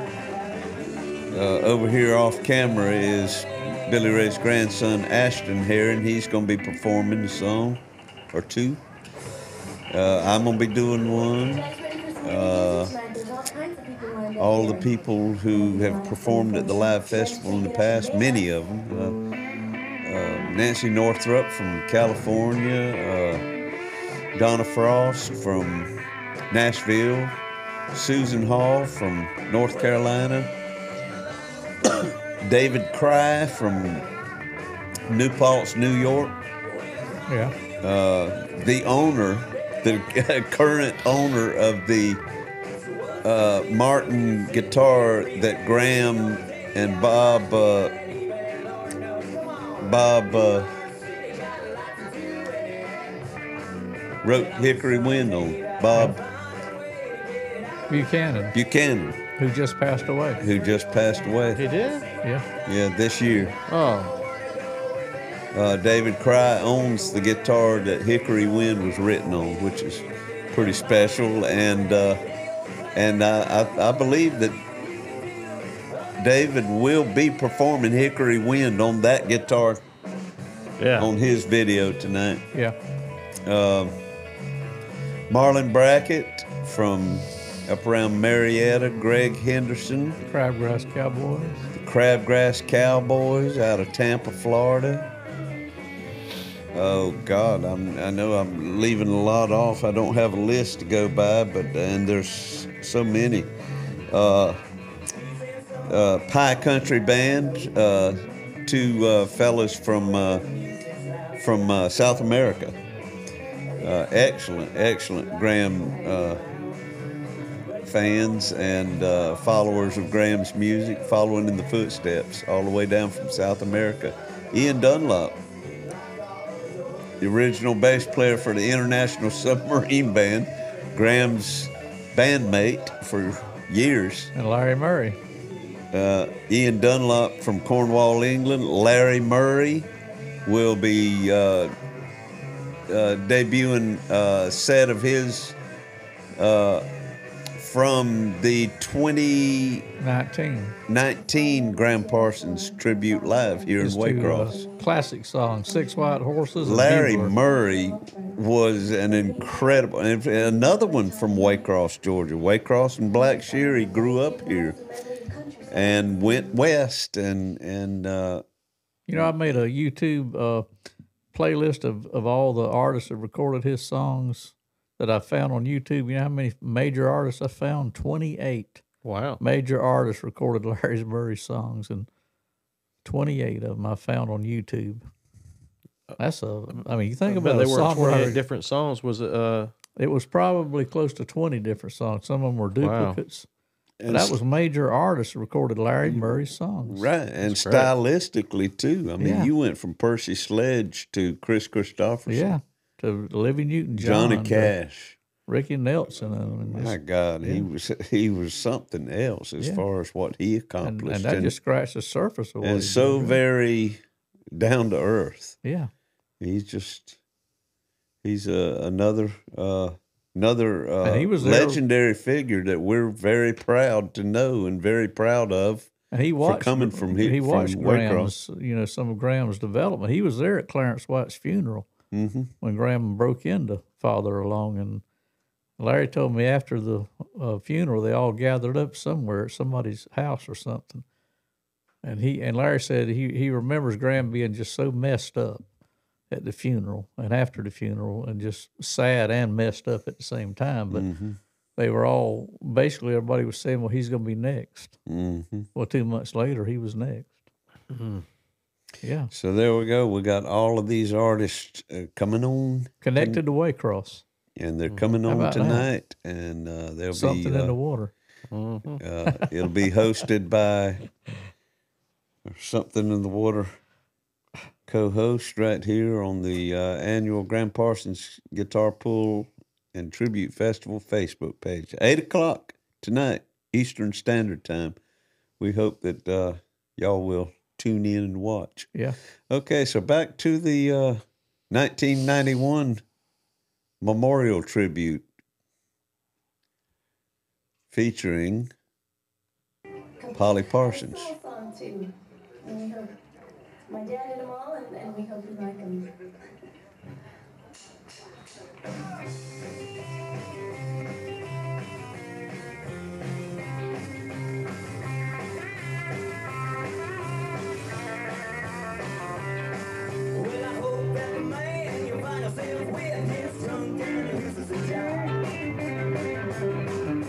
Over here off camera is Billy Ray's grandson, Ashton Herrin. He's going to be performing a song or two. I'm going to be doing one. All the people who have performed at the Live Festival in the past, many of them. Nancy Northrup from California. Donna Frost from Nashville. Susan Hall from North Carolina. David Cry from New Paltz, New York. Yeah. The owner, the current owner of the Martin guitar that Graham and Bob wrote Hickory Wind on. Bob Buchanan. Who just passed away. He did? Yeah. Yeah, this year. Oh. David Cry owns the guitar that Hickory Wind was written on, which is pretty special. And I believe that David will be performing Hickory Wind on that guitar on his video tonight. Yeah. Marlon Brackett from up around Marietta, Greg Henderson. Crabgrass Cowboys. The Crabgrass Cowboys out of Tampa, Florida. Oh, God, I know I'm leaving a lot off. I don't have a list to go by, and there's so many. Pie Country Band, two fellas from South America. Excellent Graham fans and followers of Graham's music, following in the footsteps all the way down from South America. Ian Dunlop, the original bass player for the International Submarine Band, Graham's bandmate for years. And Larry Murray. Ian Dunlop from Cornwall, England. Larry Murray will be debuting a set of his from the 2019 Graham Parsons Tribute Live here in Waycross. Classic song, Six White Horses. Larry Murray was an incredible, and another one from Waycross, Georgia. Waycross and Blackshear. He grew up here and went west, and I made a YouTube playlist of all the artists that recorded his songs that I found on YouTube. You know how many major artists I found? 28. Wow. Major artists recorded Larry Murray songs, and 28 of them I found on YouTube. You think about there a were song 20 different songs. Was it? It was probably close to 20 different songs. Some of them were duplicates. Wow. But that was major artists recorded Larry Murray songs. Right, and stylistically too. I mean, you went from Percy Sledge to Chris Christopherson. Yeah, to Olivia Newton-John. Johnny Cash. Ricky Nelson. My God, he was something else as far as what he accomplished. And that just scratched the surface of what and so very down to earth. Yeah. He's another And he was legendary figure that we're very proud to know and very proud of. And he watched, for coming from here. He watched from Graham's, some of Graham's development. He was there at Clarence White's funeral when Graham broke into Father along. And Larry told me after the funeral, they all gathered up somewhere at somebody's house or something. And Larry said he remembers Graham being just so messed up at the funeral and after the funeral, and just sad and messed up at the same time. But they were all, basically everybody was saying, well, he's going to be next. Well, 2 months later, he was next. Yeah. So there we go. We got all of these artists coming on. Connected to Waycross. And they're coming on tonight. And they'll Something be... in the Water. It'll be hosted by Something in the Water co-host right here on the annual Graham Parsons Guitar Pull and Tribute Festival Facebook page. 8 o'clock tonight, Eastern Standard Time. We hope that y'all will tune in and watch. Yeah. Okay, so back to the 1991 Memorial Tribute featuring Polly Parsons. My dad did them all, and we hope you like them. Well, I hope that the man you find yourself with gets drunk and loses his job.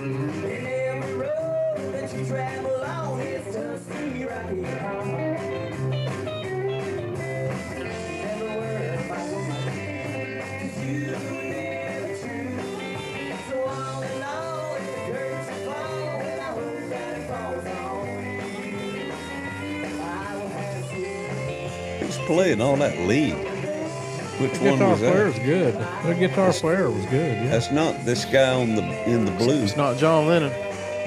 In every road that you travel on, it's dusty right here. Who's playing all that lead? Which The one guitar was player that? was good. The guitar player was good. Yeah. That's not this guy in the blue. It's not John Lennon.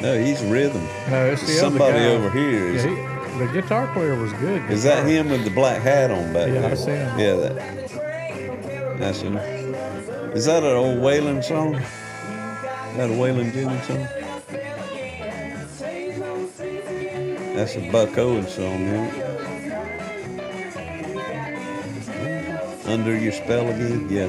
No, he's rhythm. No, it's the somebody other guy. over here. Is, Yeah, the guitar player was good. is that him with the black hat on back Yeah, there? I see him. Yeah, that's him. Is that an old Waylon song? Is that a Waylon Jennings song? That's a Buck Owens song, isn't it? Under Your Spell Again? Yeah.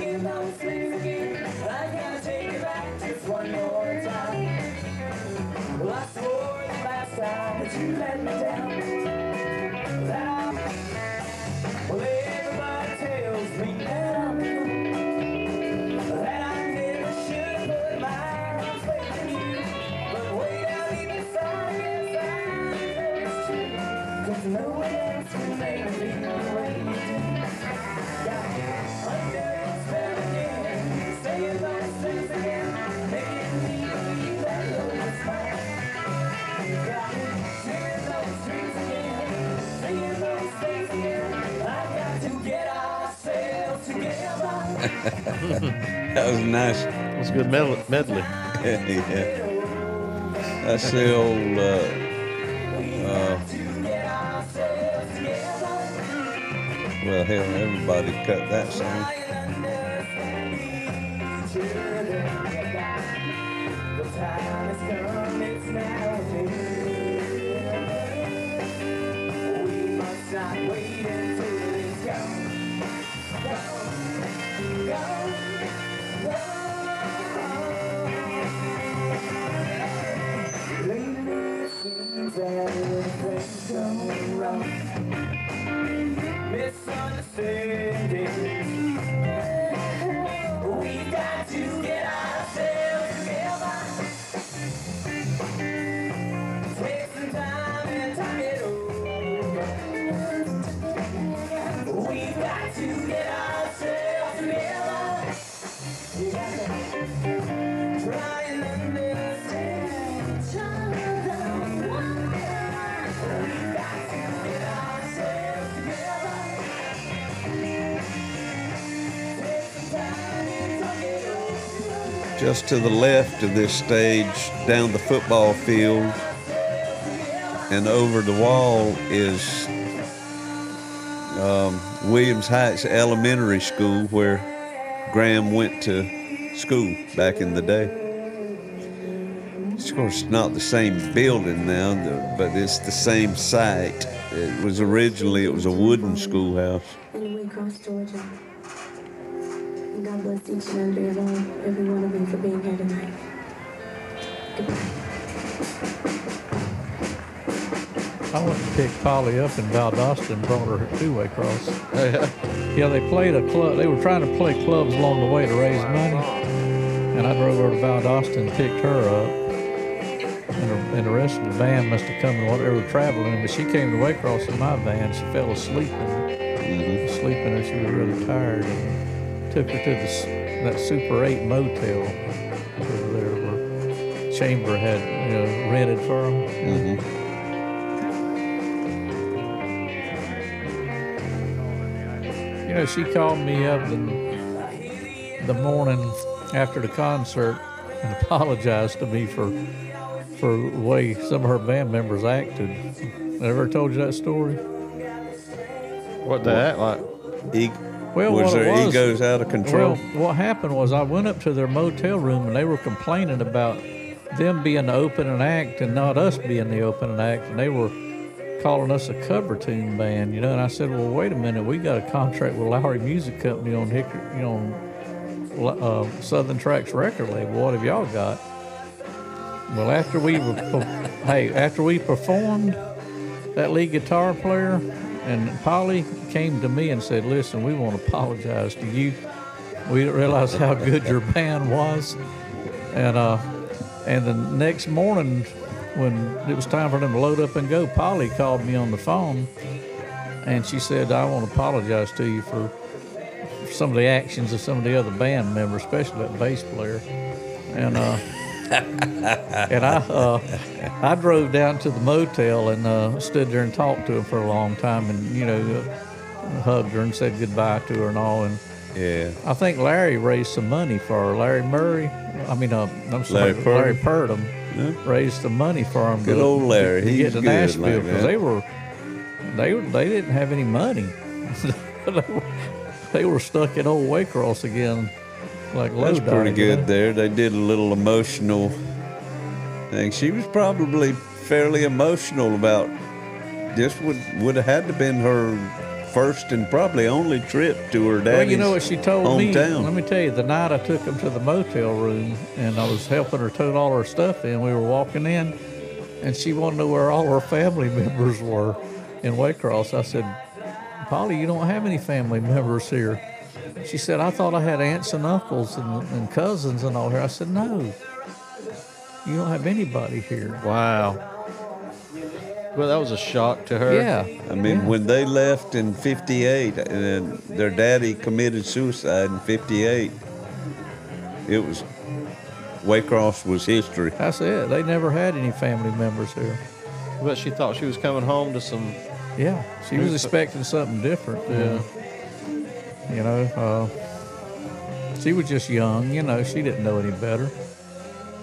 That was nice. It was a good medley. Yeah. That's the old. Well, hell, everybody cut that song. We've got to get ourselves together. Take some time and talk it over. We've got to get ourselves together. You got to try and understand each other. We've got to get ourselves together. Just to the left of this stage, down the football field, and over the wall is Williams Heights Elementary School, where Graham went to school back in the day. Of course, it's not the same building now, but it's the same site. It was a wooden schoolhouse. And Waycross, Georgia. And God bless each and every one of you for being here tonight. Goodbye. I went to pick Polly up in Valdosta and brought her to Waycross. Yeah, they played a club. They were trying to play clubs along the way to raise money, and I drove her to Valdosta and picked her up. And the rest of the band must have come in what they were traveling, but she came to Waycross in my van. She fell asleep sleeping, and she was really tired. And took her to that Super 8 motel over there where Chamber had rented for them. She called me up the morning after the concert and apologized to me for the way some of her band members acted. I ever told you that story? What they act like? Was their egos out of control? Well, what happened was I went up to their motel room and they were complaining about them being the opening act and not us being the opening act, and they were calling us a cover tune band, and I said, well, wait a minute, we got a contract with Lowry Music Company on Southern Tracks record label. What have y'all got? Well, after we performed, that lead guitar player and Polly came to me and said, listen, we want to apologize to you. We didn't realize how good your band was. And the next morning, when it was time for them to load up and go, Polly called me on the phone, and she said, I want to apologize to you for some of the actions of some of the other band members, especially that bass player. And and I drove down to the motel and stood there and talked to her for a long time, and hugged her and said goodbye to her and all. And I think Larry raised some money for her. Larry Purdom. Raised some money for him. Good old Larry. To get to Nashville, because like they didn't have any money. They were stuck in old Waycross again, like That's pretty good there. They did a little emotional thing. She was probably fairly emotional about this. Would have had to been her first and probably only trip to her daddy's Well, what she told hometown. me? Let me tell you, the night I took them to the motel room and I was helping her tote all her stuff in, we were walking in, and she wanted to know where all her family members were in Waycross. I said, Polly, you don't have any family members here. She said, I thought I had aunts and uncles and cousins and all here. I said, no, you don't have anybody here. Wow. Well, that was a shock to her. Yeah. I mean, when they left in 58, and their daddy committed suicide in 58, it was, Waycross was history. That's it. They never had any family members here. But she thought she was coming home to some... Yeah, she was expecting something different. Yeah. She was just young, she didn't know any better.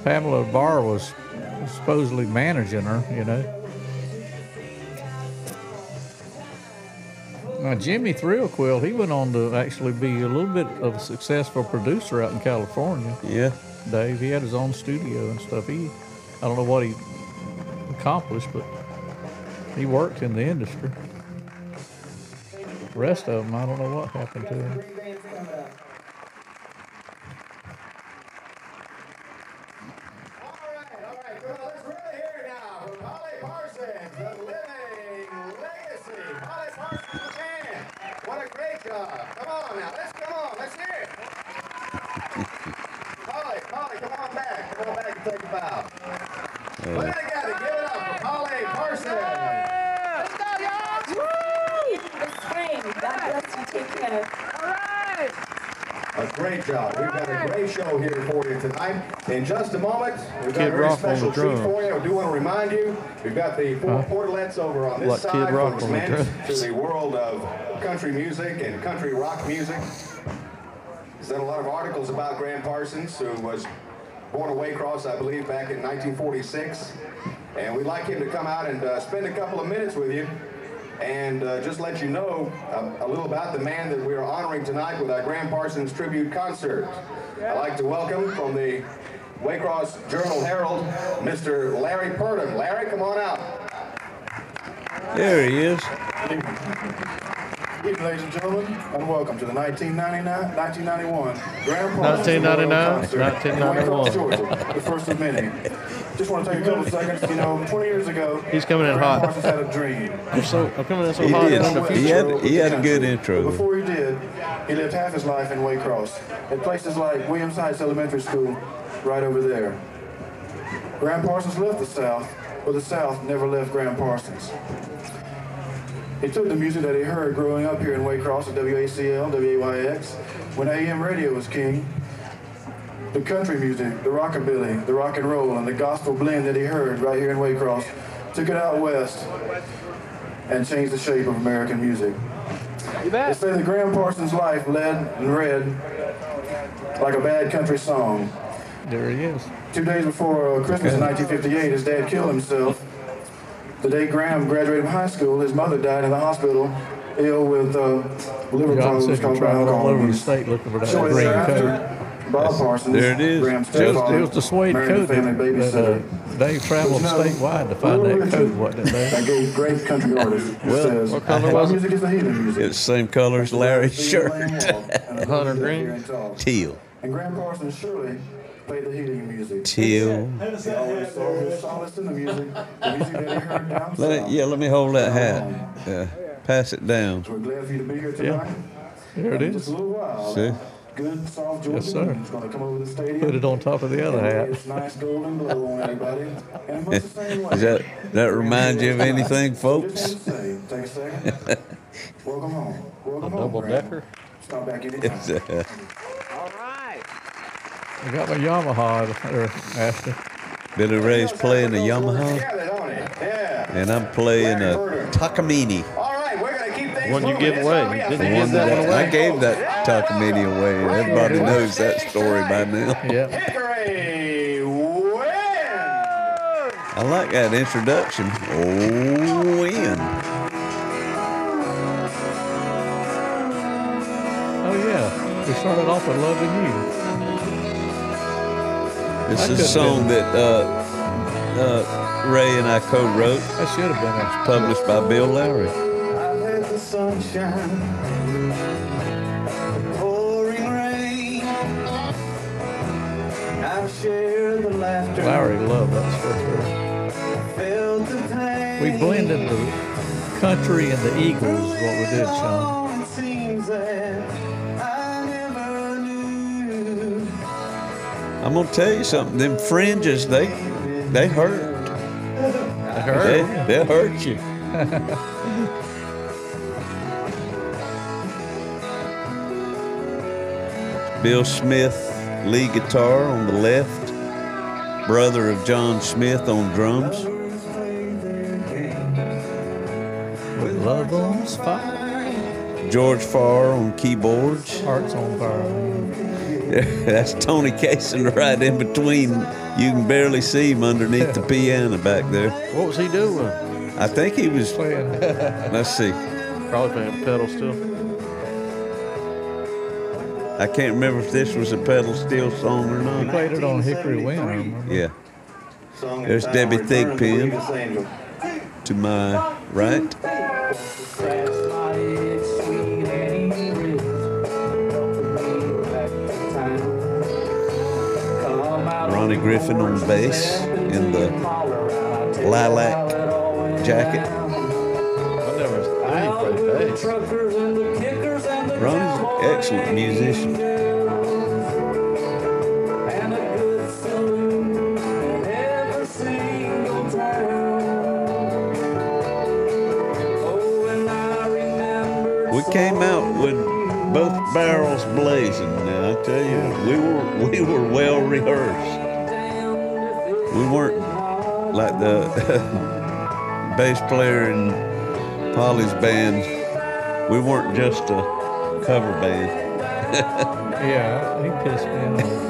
Pamela Barr was supposedly managing her, Now, Jimmy Thrillquill, he went on to actually be a little bit of a successful producer out in California. Yeah. Dave, he had his own studio and stuff. I don't know what he accomplished, but he worked in the industry. The rest of them, I don't know what happened to him. All right, well, let's really hear it now from Polly Parsons, the living legacy. Polly Parsons again. What a great job. Come on now, let's hear it. Polly, come on back and take a bow. Put it together, give it up for Polly Parsons. Let's go, y'all. Woo! It's spring. God bless you. Take care. All right. A great job. We've got a great show here for you tonight. In just a moment, we've got a very special treat for you. I do want to remind you, we've got the four portalets over on this side for what's meant to the world of country music and country rock music. There's been a lot of articles about Graham Parsons, who was born in Waycross, I believe, back in 1946. And we'd like him to come out and spend a couple of minutes with you and just let you know a little about the man that we are honoring tonight with our Graham Parsons tribute concert. I'd like to welcome from the Waycross Journal-Herald, Mr. Larry Purdom. Larry, come on out. There he is. Good evening, ladies and gentlemen, and welcome to the 1991 Graham Parsons 1991. Georgia, the first of many. Just want to take a couple of seconds. 20 years ago, He's coming in Graham hot. Parsons had a dream. I'm coming in so He hot. did. I'm He had a good intro. But before he did, he lived half his life in Waycross, at places like Williams Heights Elementary School, right over there. Graham Parsons left the South, but the South never left Graham Parsons. He took the music that he heard growing up here in Waycross at WACL, WAYX, when AM radio was king. The country music, the rockabilly, the rock and roll, and the gospel blend that he heard right here in Waycross, took it out west and changed the shape of American music. They say that Graham Parsons' life led and read like a bad country song. There he is. 2 days before Christmas in 1958, his dad killed himself. The day Graham graduated from high school, his mother died in the hospital, ill with liver problems caused by all alcohol over the abuse. state looking for that Shortly green thereafter, coat. Bob Parsons, There it is. Graham's It stepfather, was the suede married coat the family that babysitter. Dave traveled statewide to find that coat, wasn't it, Dave? That gave great country artist who Well, says, what color "My was it? music is the healing music." It's the same color as Larry's shirt. Hunter green? Teal. And Graham Parsons surely played the healing music. Teal. He always saw his solace in the music that he heard down south. Let me hold that hat. Pass it down. We're glad for you to be here tonight. There it In is. just a little while, See? good, soft Georgia Yes, sir. wind's going to come over the stadium. Put it on top of the other hat. It's nice golden glow on everybody. And much the same way. Does that remind you of anything, Just folks? want to say, take a second. Welcome home. Welcome home, double Graham. decker? Stop back anytime. It's, I got my Yamaha there, Ashley. Billy Ray's playing a Yamaha, Together, don't it? Yeah. and I'm playing a Takamine. All right, we're going to keep things One you moving. give It's away. gonna be a Didn't you fantastic give that one away? I gave that Takamine away, and everybody knows that story by now. Yep. Hickory win! I like that introduction. Oh, win. Oh, yeah. We started off with Loving You. This That is a could've song been- that Ray and I co-wrote. That should have been It's published by Bill Lowry. I've had the sunshine, the pouring rain. I've shared the laughter. Larry loved that stuff there. Felt the pain. We blended the country and the Eagles is what we did, Sean. It seems that I never knew. I'm gonna tell you something. Them fringes, they hurt. They hurt. They'll hurt you. Bill Smith, lead guitar on the left. Brother of John Smith on drums. With love on fire. George Farr on keyboards. Hearts on fire. That's Tony Cason right in between. You can barely see him underneath the piano back there. What was he doing? I think he was playing. Let's see. Probably playing pedal still. I can't remember if this was a pedal steel song or He not. played it on Hickory Wind, I remember. Yeah. There's Debbie Thigpen to my right. Ronnie Griffin on bass in the lilac jacket. I never played bass. Ronnie's an excellent musician. We came out with both barrels blazing. Now I tell you, we were well rehearsed. We weren't like the bass player in Polly's band. We weren't just a cover band. Yeah, he pissed me off.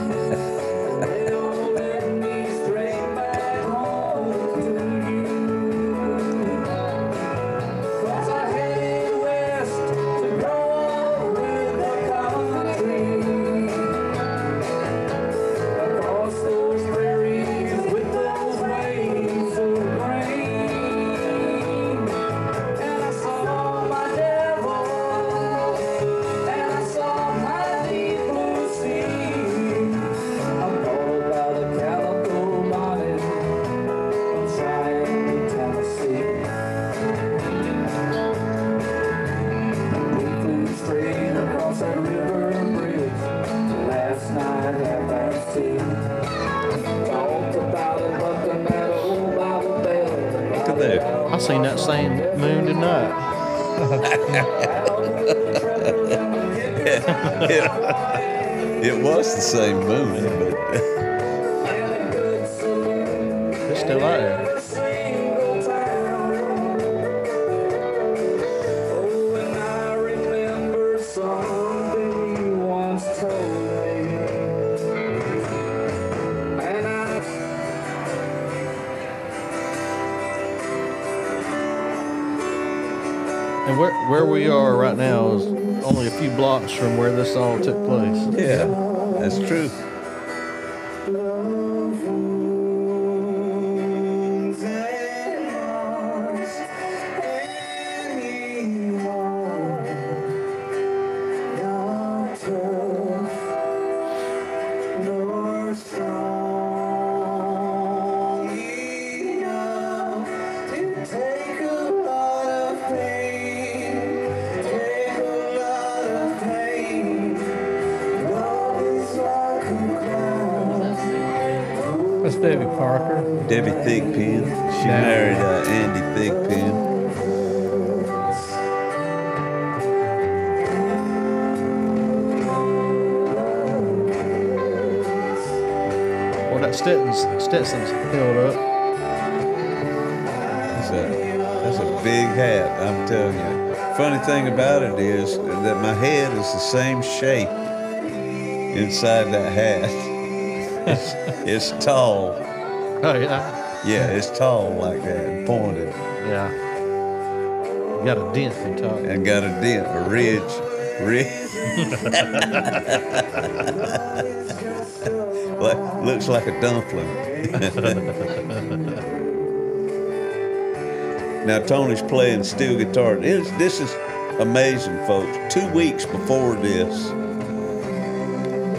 seen that same moon tonight. It was the same moon, but it's still out there. And where we are right now is only a few blocks from where this all took place. Yeah, that's true. That's Debbie Parker. Debbie Thigpen. She married Andy Thigpen. Well, that Stetson's held up. That's a big hat, I'm telling you. Funny thing about it is that my head is the same shape inside that hat. It's tall. Oh, yeah? Yeah, it's tall like that and pointed. Yeah. Got a dent on top. And got a dent, a ridge. Looks like a dumpling. Now, Tony's playing steel guitar. This is amazing, folks. 2 weeks before this,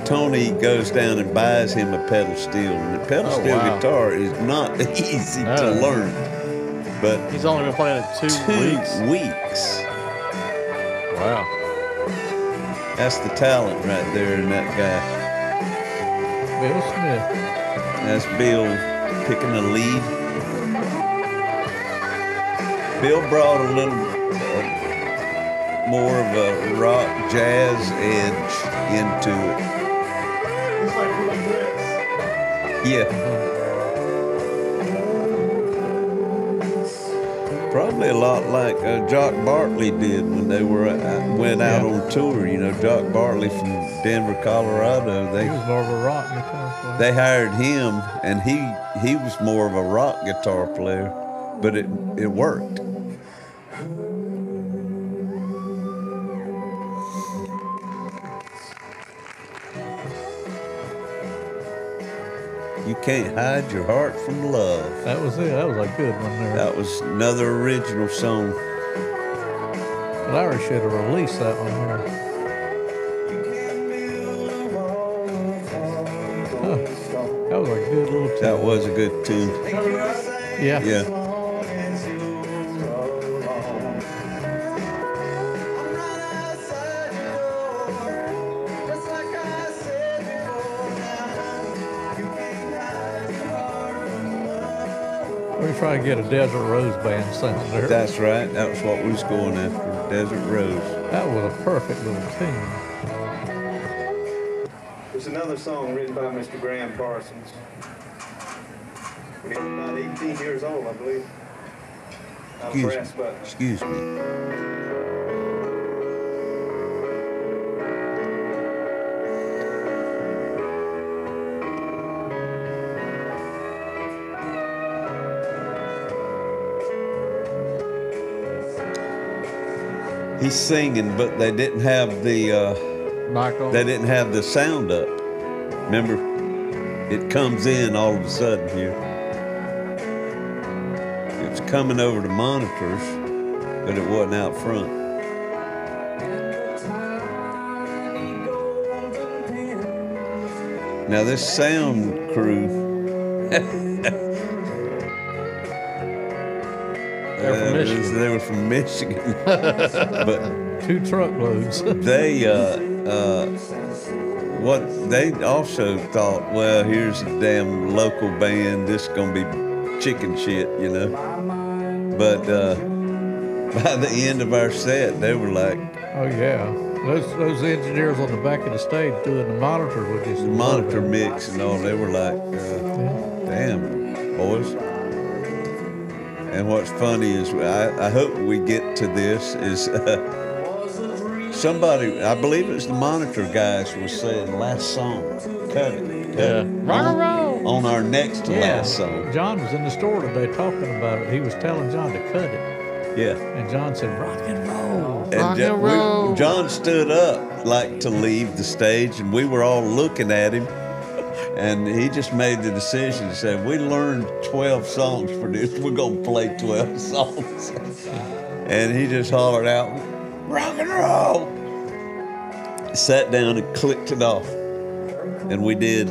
Tony goes down and buys him a pedal steel. And the pedal steel guitar is not easy to learn. But he's only been playing it 2 weeks. Wow. That's the talent right there in that guy. Bill Smith. That's Bill picking the lead. Bill brought a little more of a rock jazz edge into it. Yeah. Probably a lot like Jock Bartley did when they went out on tour. You know, Jock Bartley from Denver, Colorado. He was more of a rock guitar player. They hired him, and he was more of a rock guitar player, but it worked. You Can't Hide Your Heart from Love. That was it. That was a good one there. That was another original song. Larry should have released that one here. Huh. That was a good little tune. That was a good tune. Yeah. Yeah. We try to get a Desert Rose band sound there. That's right. That was what we was going after, Desert Rose. That was a perfect little tune. There's another song written by Mr. Graham Parsons. When he was about 18 years old, I believe. Excuse me. He's singing, but they didn't have the they didn't have the sound up. Remember, it comes in all of a sudden here. It's coming over the monitors, but it wasn't out front. Now this sound crew, they were from Michigan, but 2 truckloads. What they also thought, well, here's a damn local band. This is gonna be chicken shit, you know. But by the end of our set, they were like, oh yeah, those engineers on the back of the stage doing the monitor with this monitor mix and all. They were like, damn, boys. And what's funny is, I hope we get to this, is somebody, I believe it was the monitor guys, was saying last song, cut it. Rock and roll. On our next to last song. John was in the store today talking about it. He was telling John to cut it. Yeah. And John said, rock and roll. And John stood up like to leave the stage, and we were all looking at him. And he just made the decision to say, we learned 12 songs for this. We're going to play 12 songs. And he just hollered out, rock and roll. Sat down and clicked it off. And we did,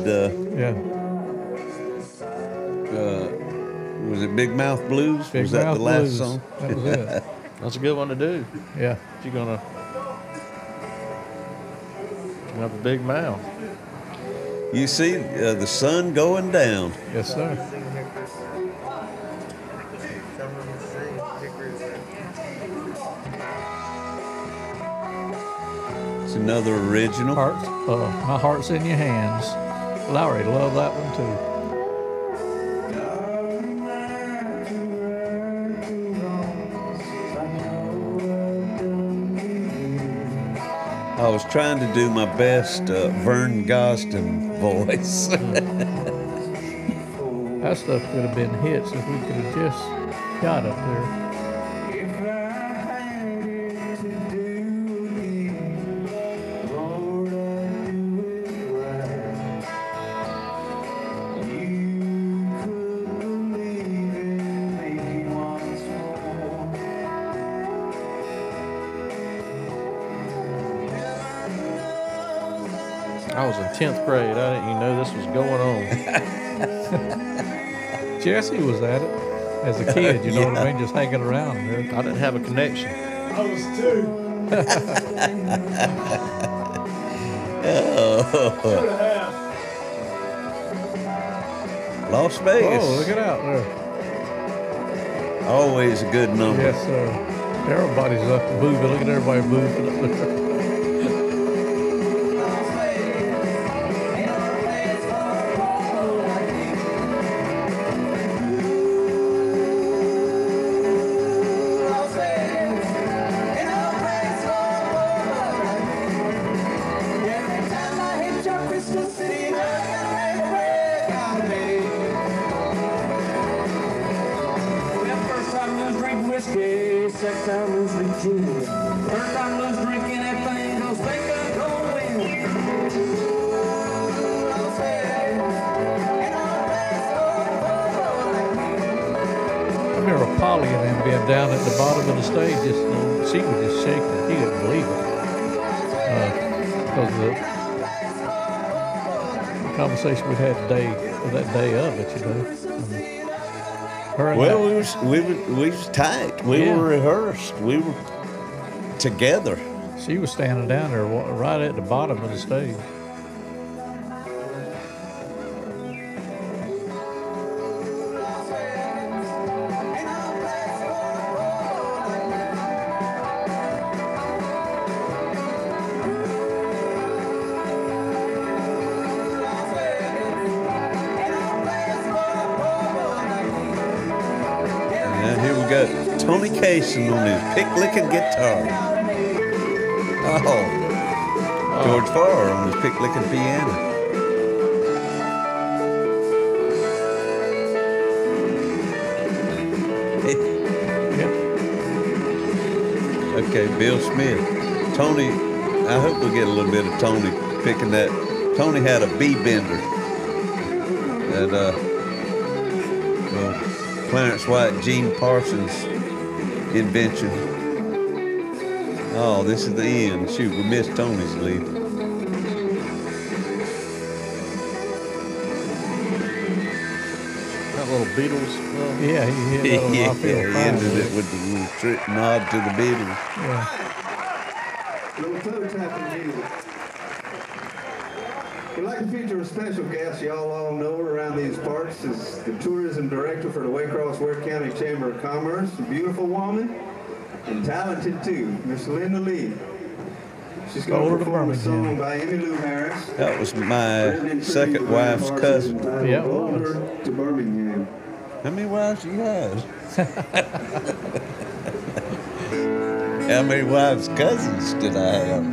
was it Big Mouth Blues? Big was that Mouth the last Blues. song? That was it. That's a good one to do. Yeah. If you're going to have a big mouth. You see the sun going down. Yes, sir. It's another original. My Heart's in Your Hands. Lowry loved that one too. I was trying to do my best Vern Gosdin voice. That stuff could have been hits if we could have just got up there. I was in 10th grade. I didn't even know this was going on. Jesse was at it as a kid, you know what I mean, just hanging around there. I didn't have a connection. I was too. Las Vegas. Oh, look it out there. Always a good number. Yes, sir. Everybody's up moving. Look at everybody moving up there. Polly and them being down at the bottom of the stage, she was just shaking. He couldn't believe it. Because of the conversation we had that day of it, you know. Well, we was tight. We were rehearsed. We were together. She was standing down there right at the bottom of the stage. Tony Cason on his pick-licking guitar. Oh, George Farr on his pick-licking piano. Okay, Bill Smith. Tony, I hope we'll get a little bit of Tony picking that. Tony had a B-bender. And, Clarence White, Gene Parsons invention. Oh, this is the end. Shoot, we missed Tony's lead. That little Beatles. Yeah, he hit that he ended it with the little trick nod to the Beatles. Yeah. Little toe tap in the We'd like to feature a special guest y'all all know around these parts is the tourism director for the Waycross-Ware County Chamber of Commerce, a beautiful woman and talented too, Miss Linda Lee. She's going to perform a song by Emmylou Harris. That was my second wife's cousin. Yeah, it was. To Birmingham. How many wives you had? How many wives' cousins did I have?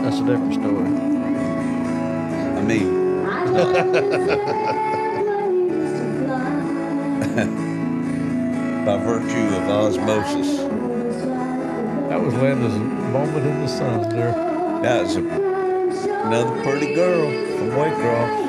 That's a different story. I mean, by virtue of osmosis. That was Linda's moment in the sun there. That was another pretty girl from Waycross.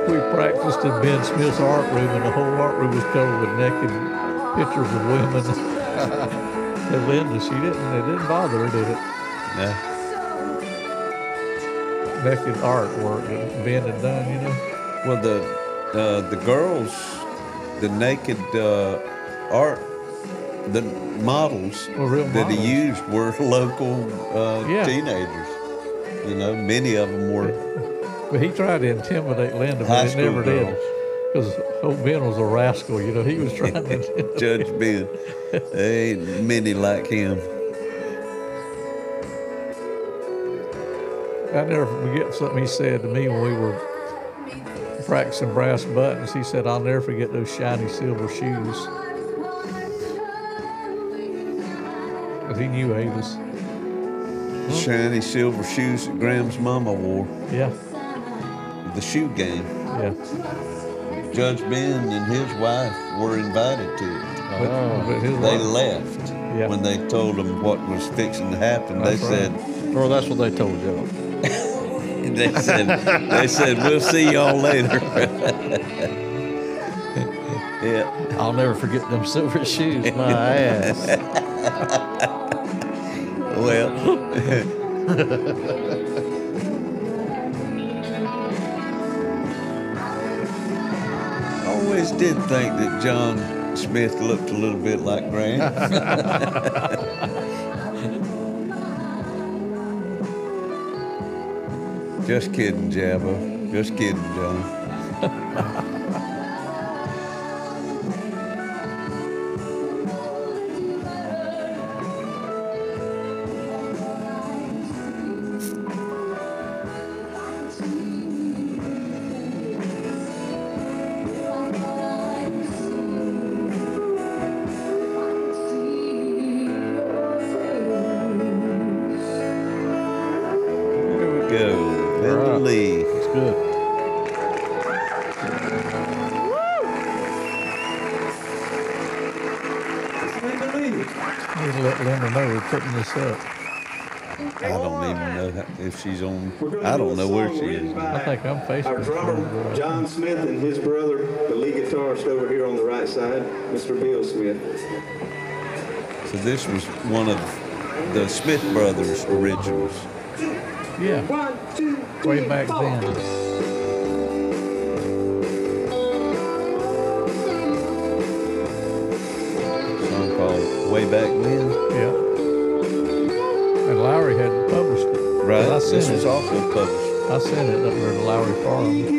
We practiced in Ben Smith's art room, and the whole art room was covered with naked pictures of women. And Linda, it didn't bother her, did it? No. Naked artwork that Ben had done, you know. Well, the girls, the naked art, the models that he used were local teenagers. You know, many of them were. But he tried to intimidate Linda, but he never did. Because old Ben was a rascal, you know. He was trying to Judge Ben. There ain't many like him. I never forget something he said to me when we were practicing brass buttons. He said, "I'll never forget those shiny silver shoes." Because he knew Avis. Shiny silver shoes that Graham's mama wore. Yeah. The shoe game. Yeah. Judge Ben and his wife were invited to it. But they left when they told them what was fixing to happen. That's they said, or that's what they told you. they said, we'll see y'all later. Yeah. I'll never forget them silver shoes, my ass. Well. I always did think that John Smith looked a little bit like Grant. Just kidding, Jabba. Just kidding, John. Putting this up. I don't even know if she's on. I don't know where she is. I think I'm Facebook. Our drummer, John Smith, and his brother, the lead guitarist over here on the right side, Mr. Bill Smith. So this was one of the Smith brothers' originals. Yeah. Way back then. Song called Way Back Then. Yeah. And Lowry had published it. Right. This was also published. I sent it up there to Lowry Farm.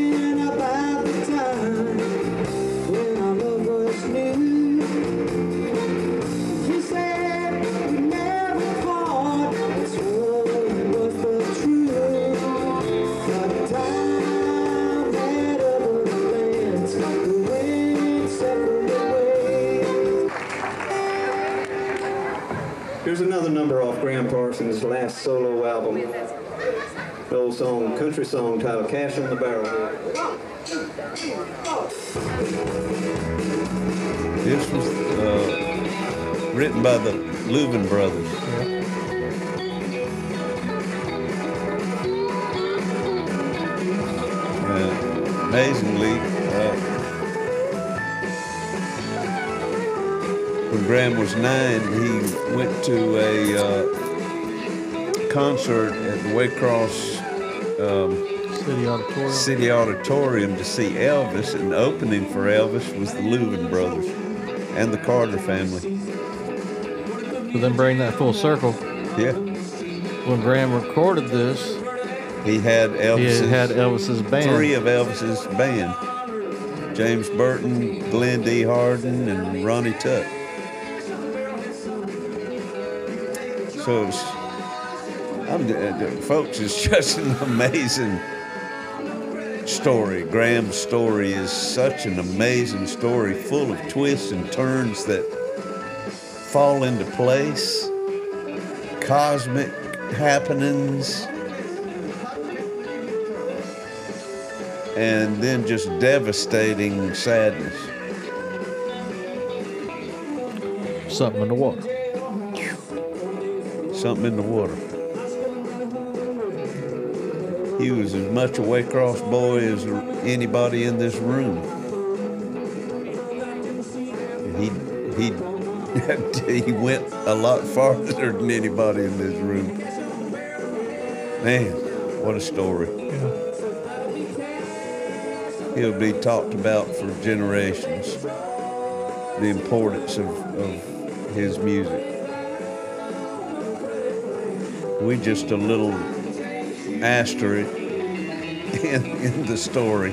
Here's another number off Graham Parsons' last solo album. The old song, country song titled Cash on the Barrel. This was written by the Louvin brothers. Amazingly, when Graham was 9, he went to a concert at the Waycross City Auditorium to see Elvis, and the opening for Elvis was the Louvin brothers and the Carter family. So then bring that full circle. Yeah. When Graham recorded this, he had Elvis's band. 3 of Elvis's band. James Burton, Glenn D. Hardin, and Ronnie Tutt. So folks, it's just an amazing story. Graham's story is such an amazing story, full of twists and turns that fall into place, cosmic happenings, and then just devastating sadness. Something in the water. Something in the water. He was as much a Waycross boy as anybody in this room. He went a lot farther than anybody in this room. Man, what a story. Yeah. He'll be talked about for generations, the importance of his music. We just a little asterisk in the story.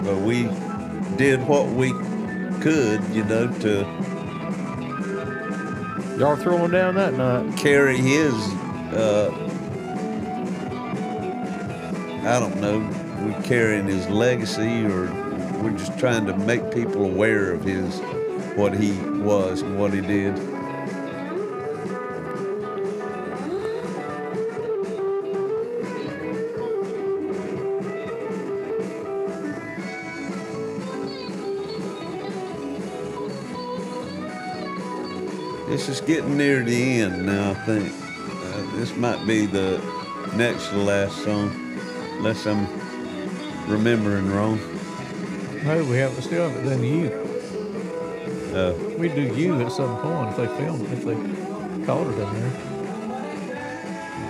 But we did what we could, to... Y'all throwing down that night. Carry his, I don't know, we're carrying his legacy, or we're just trying to make people aware of what he was and what he did. This is getting near the end now, I think. This might be the next to last song, unless I'm remembering wrong. No, we still haven't done You. We do You at some point if they called it in there. I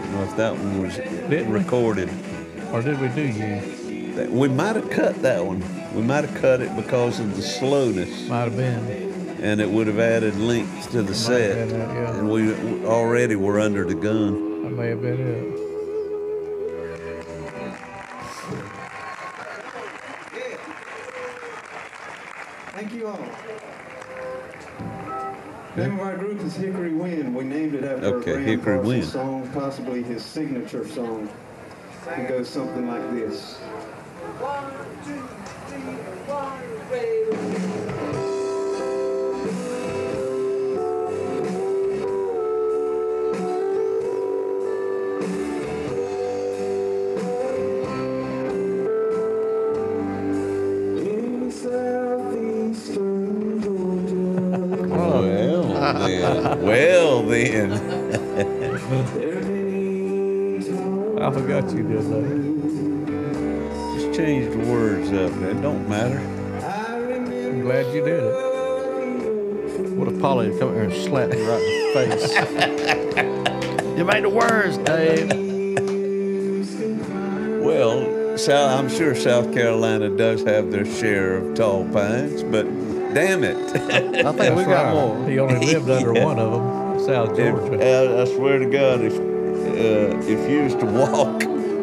don't know if that one was recorded. Or did we do You? We might have cut that one. We might have cut it because of the slowness. Might have been. And it would have added length to the set. And we already were under the gun. That may have been it. Thank you all. The name of our group is Hickory Wind. We named it after a Graham Parsons song, possibly his signature song. It goes something like this. 1, 2, 3, 1, Well then. I forgot you did that. Just change the words up. It don't matter. I'm glad you did it. What if Polly would come here and slap me right in the face? You made the words, Dave. Well, I'm sure South Carolina does have their share of tall pines, but damn it. I think we got more. He only lived under one of them, South Georgia. I swear to God, if you was to walk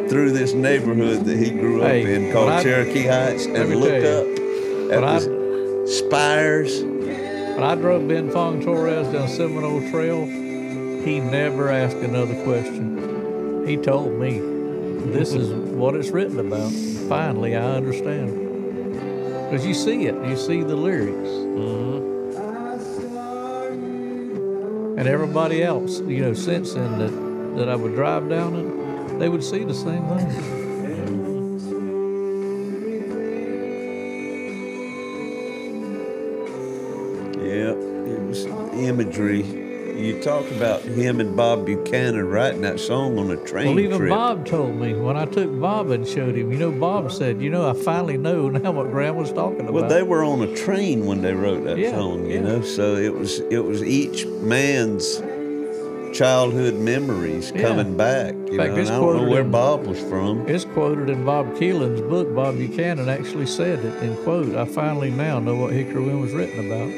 through this neighborhood that he grew up in called Cherokee Heights and look up at the spires. When I drove Ben Fong Torres down Seminole Trail, he never asked another question. He told me, this is what it's written about. Finally, I understand. Because you see it. You see the lyrics. And everybody else, since then that I would drive down it, they would see the same thing. Yeah, it was imagery. You talked about him and Bob Buchanan writing that song on a train Well, even trip. Bob told me when I took Bob and showed him. Bob said, I finally know now what Graham was talking about. Well, they were on a train when they wrote that song, you know. So it was each man's childhood memories coming back. In fact, and I don't know where Bob was from. It's quoted in Bob Keelan's book. Bob Buchanan actually said it in quote, "I finally now know what Hickory Wind was written about."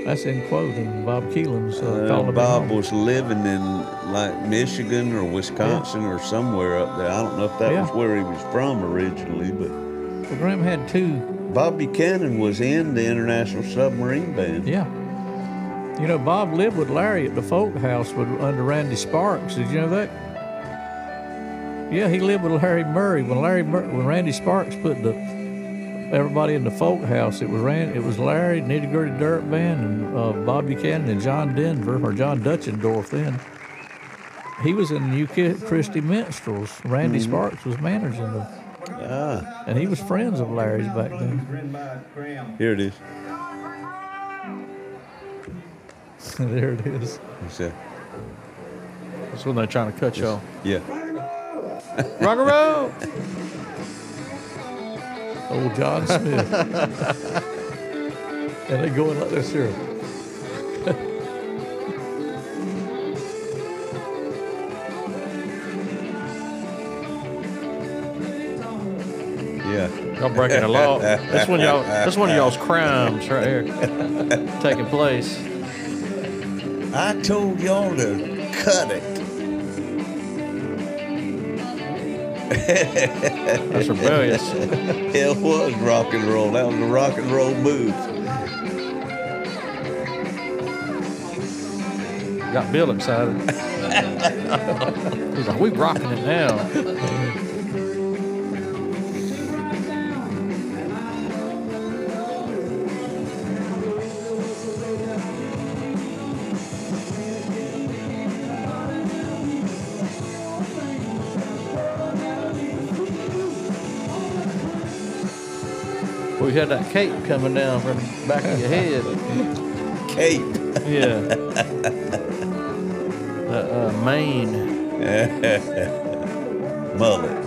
That's in quote in Bob Keelan's. Bob was living in like Michigan or Wisconsin or somewhere up there. I don't know if that was where he was from originally, but well, Graham had two. Bob Buchanan was in the International Submarine Band. Yeah. Bob lived with Larry at the folk house under Randy Sparks. Did you know that? Yeah, he lived with Larry Murray. When Randy Sparks put everybody in the folk house, it was Larry, Nitty Gritty Dirt Band, and Bob Buchanan and John Denver, or John Dutchendorf then. He was in the New Christie Minstrels. Randy Sparks was managing them. And he was friends of Larry's back then. Here it is. There it is. That's when they're trying to cut you off. Yeah. Rock and roll! Old John Smith. And they going like this here. Yeah. Y'all breaking the law. That's one of y'all's crimes right here taking place. I told y'all to cut it. That's rebellious. It was rock and roll. That was a rock and roll move. Got Bill excited. He's like, we rocking it now. We had that cape coming down from the back of your head. Cape. Yeah. That mane. Mullet.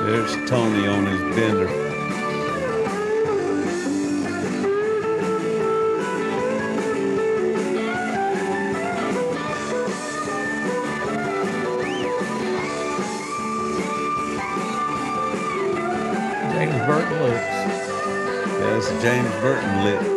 There's Tony on his bender. James Burton lips. That's James Burton lips.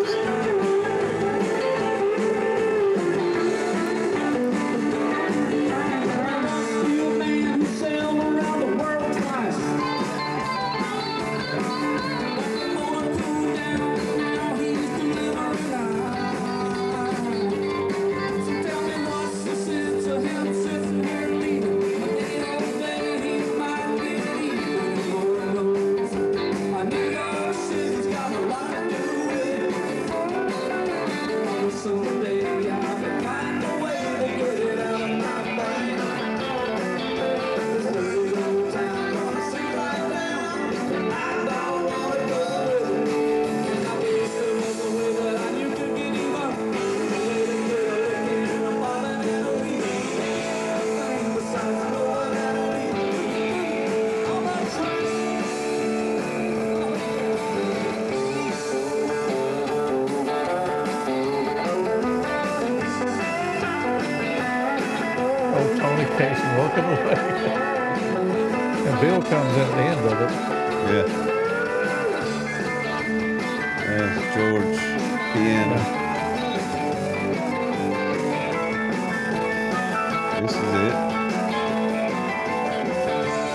vacation working away. And Bill comes in at the end of it. Yeah. That's George piano. This is it.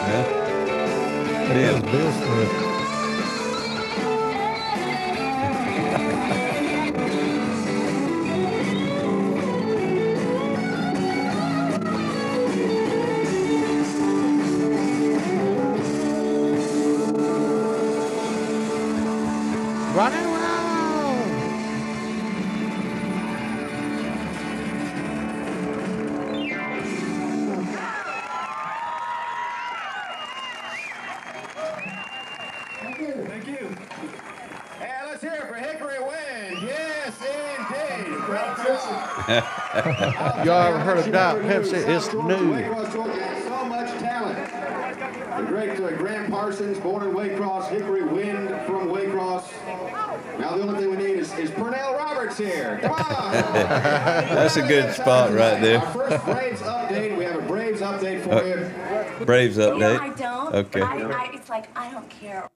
Yeah. Bill. Bill Smith. Rock and roll. Thank you. And let's hear it for Hickory Wind. Yes, indeed. Y'all ever heard of Diet Pepsi? It's new. So much talent. The great Graham Parsons, born in Waycross, Hickory Wind from Waycross. Now the only thing we need is Pernell Roberts here. Come on. That's a good spot right there. Our first Braves update. We have a Braves update for you. Braves update. No, I don't. Okay. It's like, I don't care.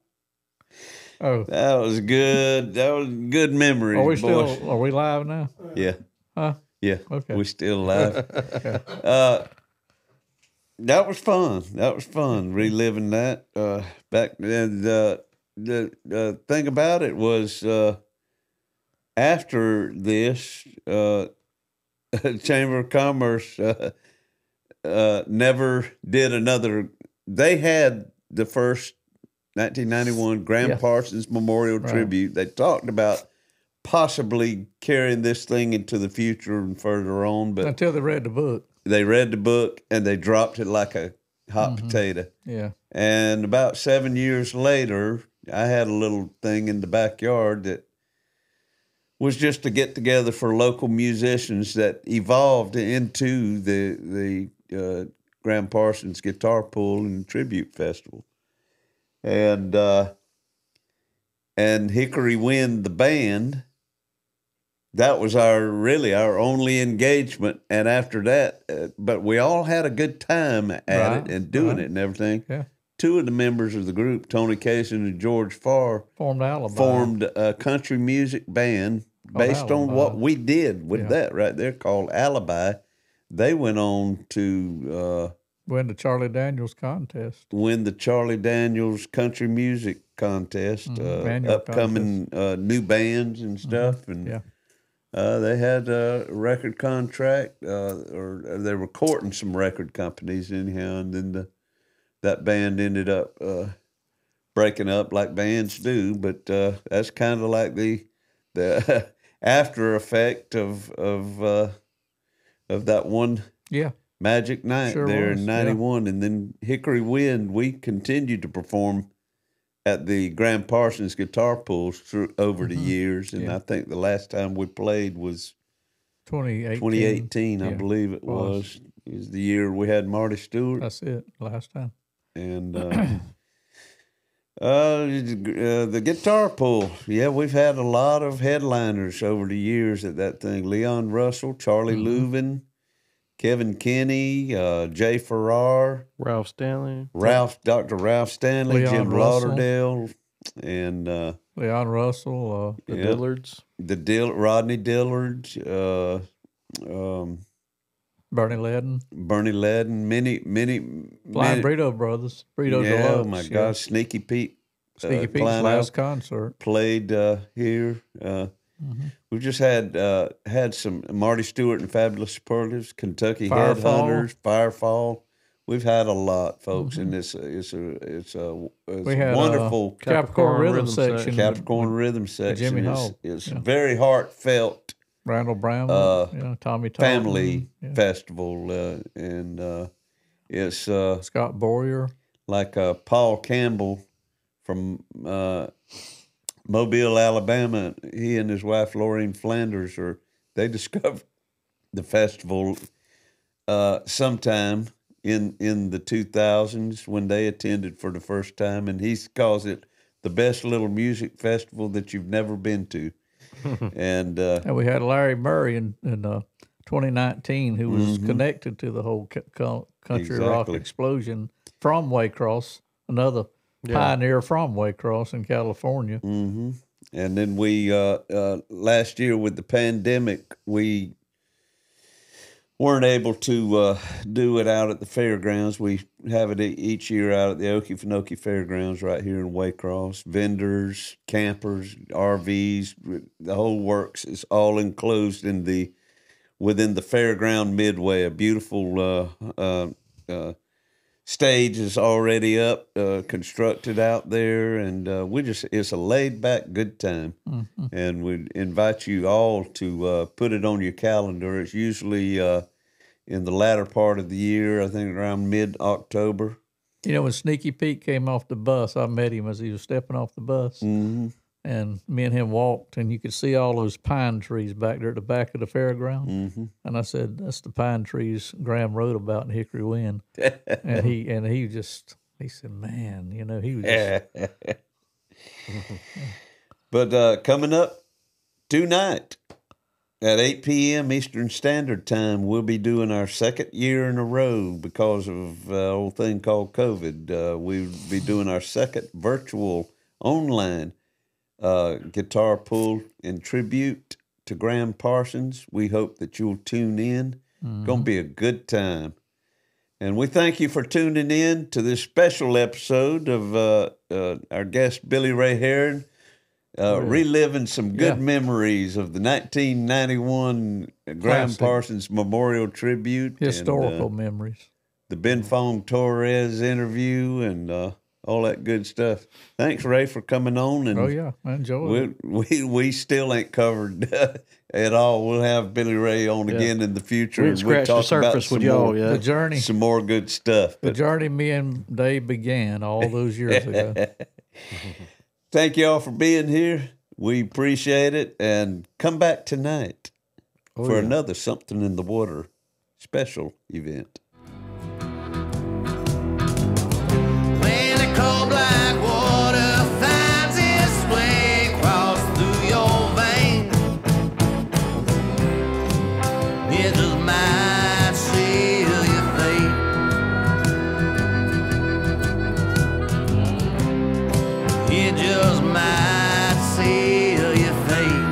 Oh, that was good. That was good memories. Are we boys. still? Are we live now? Yeah. Huh? Yeah. Okay. We still live. Okay. That was fun. That was fun reliving that back then. The thing about it was after this, Chamber of Commerce never did another. They had the first 1991 Graham Parsons Memorial Tribute. They talked about possibly carrying this thing into the future and further on, but until they read the book. They read the book and they dropped it like a hot potato. Yeah. And about 7 years later, I had a little thing in the backyard that was just to get together for local musicians that evolved into the Graham Parsons Guitar Pool and Tribute Festival. And Hickory Wind, the band, that was our only engagement. And after that, but we all had a good time at it and doing it and everything. Yeah. Two of the members of the group, Tony Kaysen and George Farr, formed a country music band based on what we did with that right there called Alibi. They went on to win the Charlie Daniels contest. Win the Charlie Daniels Country Music Contest. Upcoming new bands and stuff. And they had a record contract, or they were courting some record companies anyhow, and then that band ended up breaking up like bands do. But that's kind of like the after effect of that one magic night in '91, and then Hickory Wind. We continued to perform at the Graham Parsons Guitar Pools over the years, and I think the last time we played was 2018, I believe it was. It was the year we had Marty Stewart. That's it, last time. And the Guitar Pool, we've had a lot of headliners over the years at that thing. Leon Russell, Charlie Louvin, Kevin Kinney, Jay Farrar, Ralph Stanley, Dr. Ralph Stanley, Leon Jim Russell. Lauderdale, and Leon Russell, the Dillards, Rodney Dillard, Bernie Ledden, many Blind Brito Brothers, Brito Deluxe. Oh my gosh, Sneaky Pete. Sneaky Pete's last concert played here. We've just had some Marty Stewart and Fabulous Superlatives, Kentucky Headhunters, Firefall. We've had a lot, folks, and it's a wonderful Capricorn Rhythm Section. Capricorn Rhythm Section. Jimmy Hall. It's very heartfelt. Randall Brown, Tommy family festival, and it's Scott Boyer, like Paul Campbell from Mobile, Alabama. He and his wife Laureen Flanders they discovered the festival sometime in the 2000s when they attended for the first time, and he calls it the best little music festival that you've never been to. And we had Larry Murray in 2019 who was connected to the whole country rock explosion from Waycross, another pioneer from Waycross in California. And then we last year with the pandemic, we weren't able to do it out at the fairgrounds. We have it each year out at the Okefenokee Fairgrounds right here in Waycross. Vendors, campers, RVs, the whole works is all enclosed within the fairground midway. A beautiful stage is already up, constructed out there, and it's a laid back good time. And we invite you all to put it on your calendar. It's usually in the latter part of the year, I think around mid-October. You know, when Sneaky Pete came off the bus, I met him as he was stepping off the bus. And me and him walked, and you could see all those pine trees back there at the back of the fairground. And I said, "That's the pine trees Graham wrote about in Hickory Wind." and he said, "Man, you know, he was just." But coming up tonight at 8 p.m. Eastern Standard Time, we'll be doing our second year in a row because of an old thing called COVID. We'll be doing our second virtual online guitar pull in tribute to Graham Parsons. We hope that you'll tune in. It's going to be a good time. And we thank you for tuning in to this special episode of our guest, Billy Ray Herrin, reliving some good memories of the 1991 Graham Parsons Memorial Tribute. Historical memories. The Ben Fong Torres interview and all that good stuff. Thanks, Ray, for coming on. And I enjoyed it. We still ain't covered at all. We'll have Billy Ray on again in the future. We'll scratch the surface with y'all, the journey. Some more good stuff. The journey me and Dave began all those years ago. Thank you all for being here. We appreciate it. And come back tonight for another Something in the Water special event. Cold black water finds its way across through your veins. It just might seal your fate. It just might seal your fate.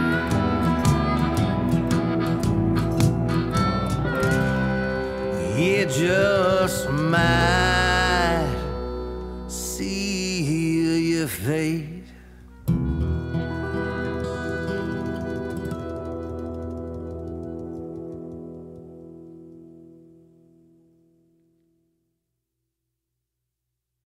It just might seal your fate.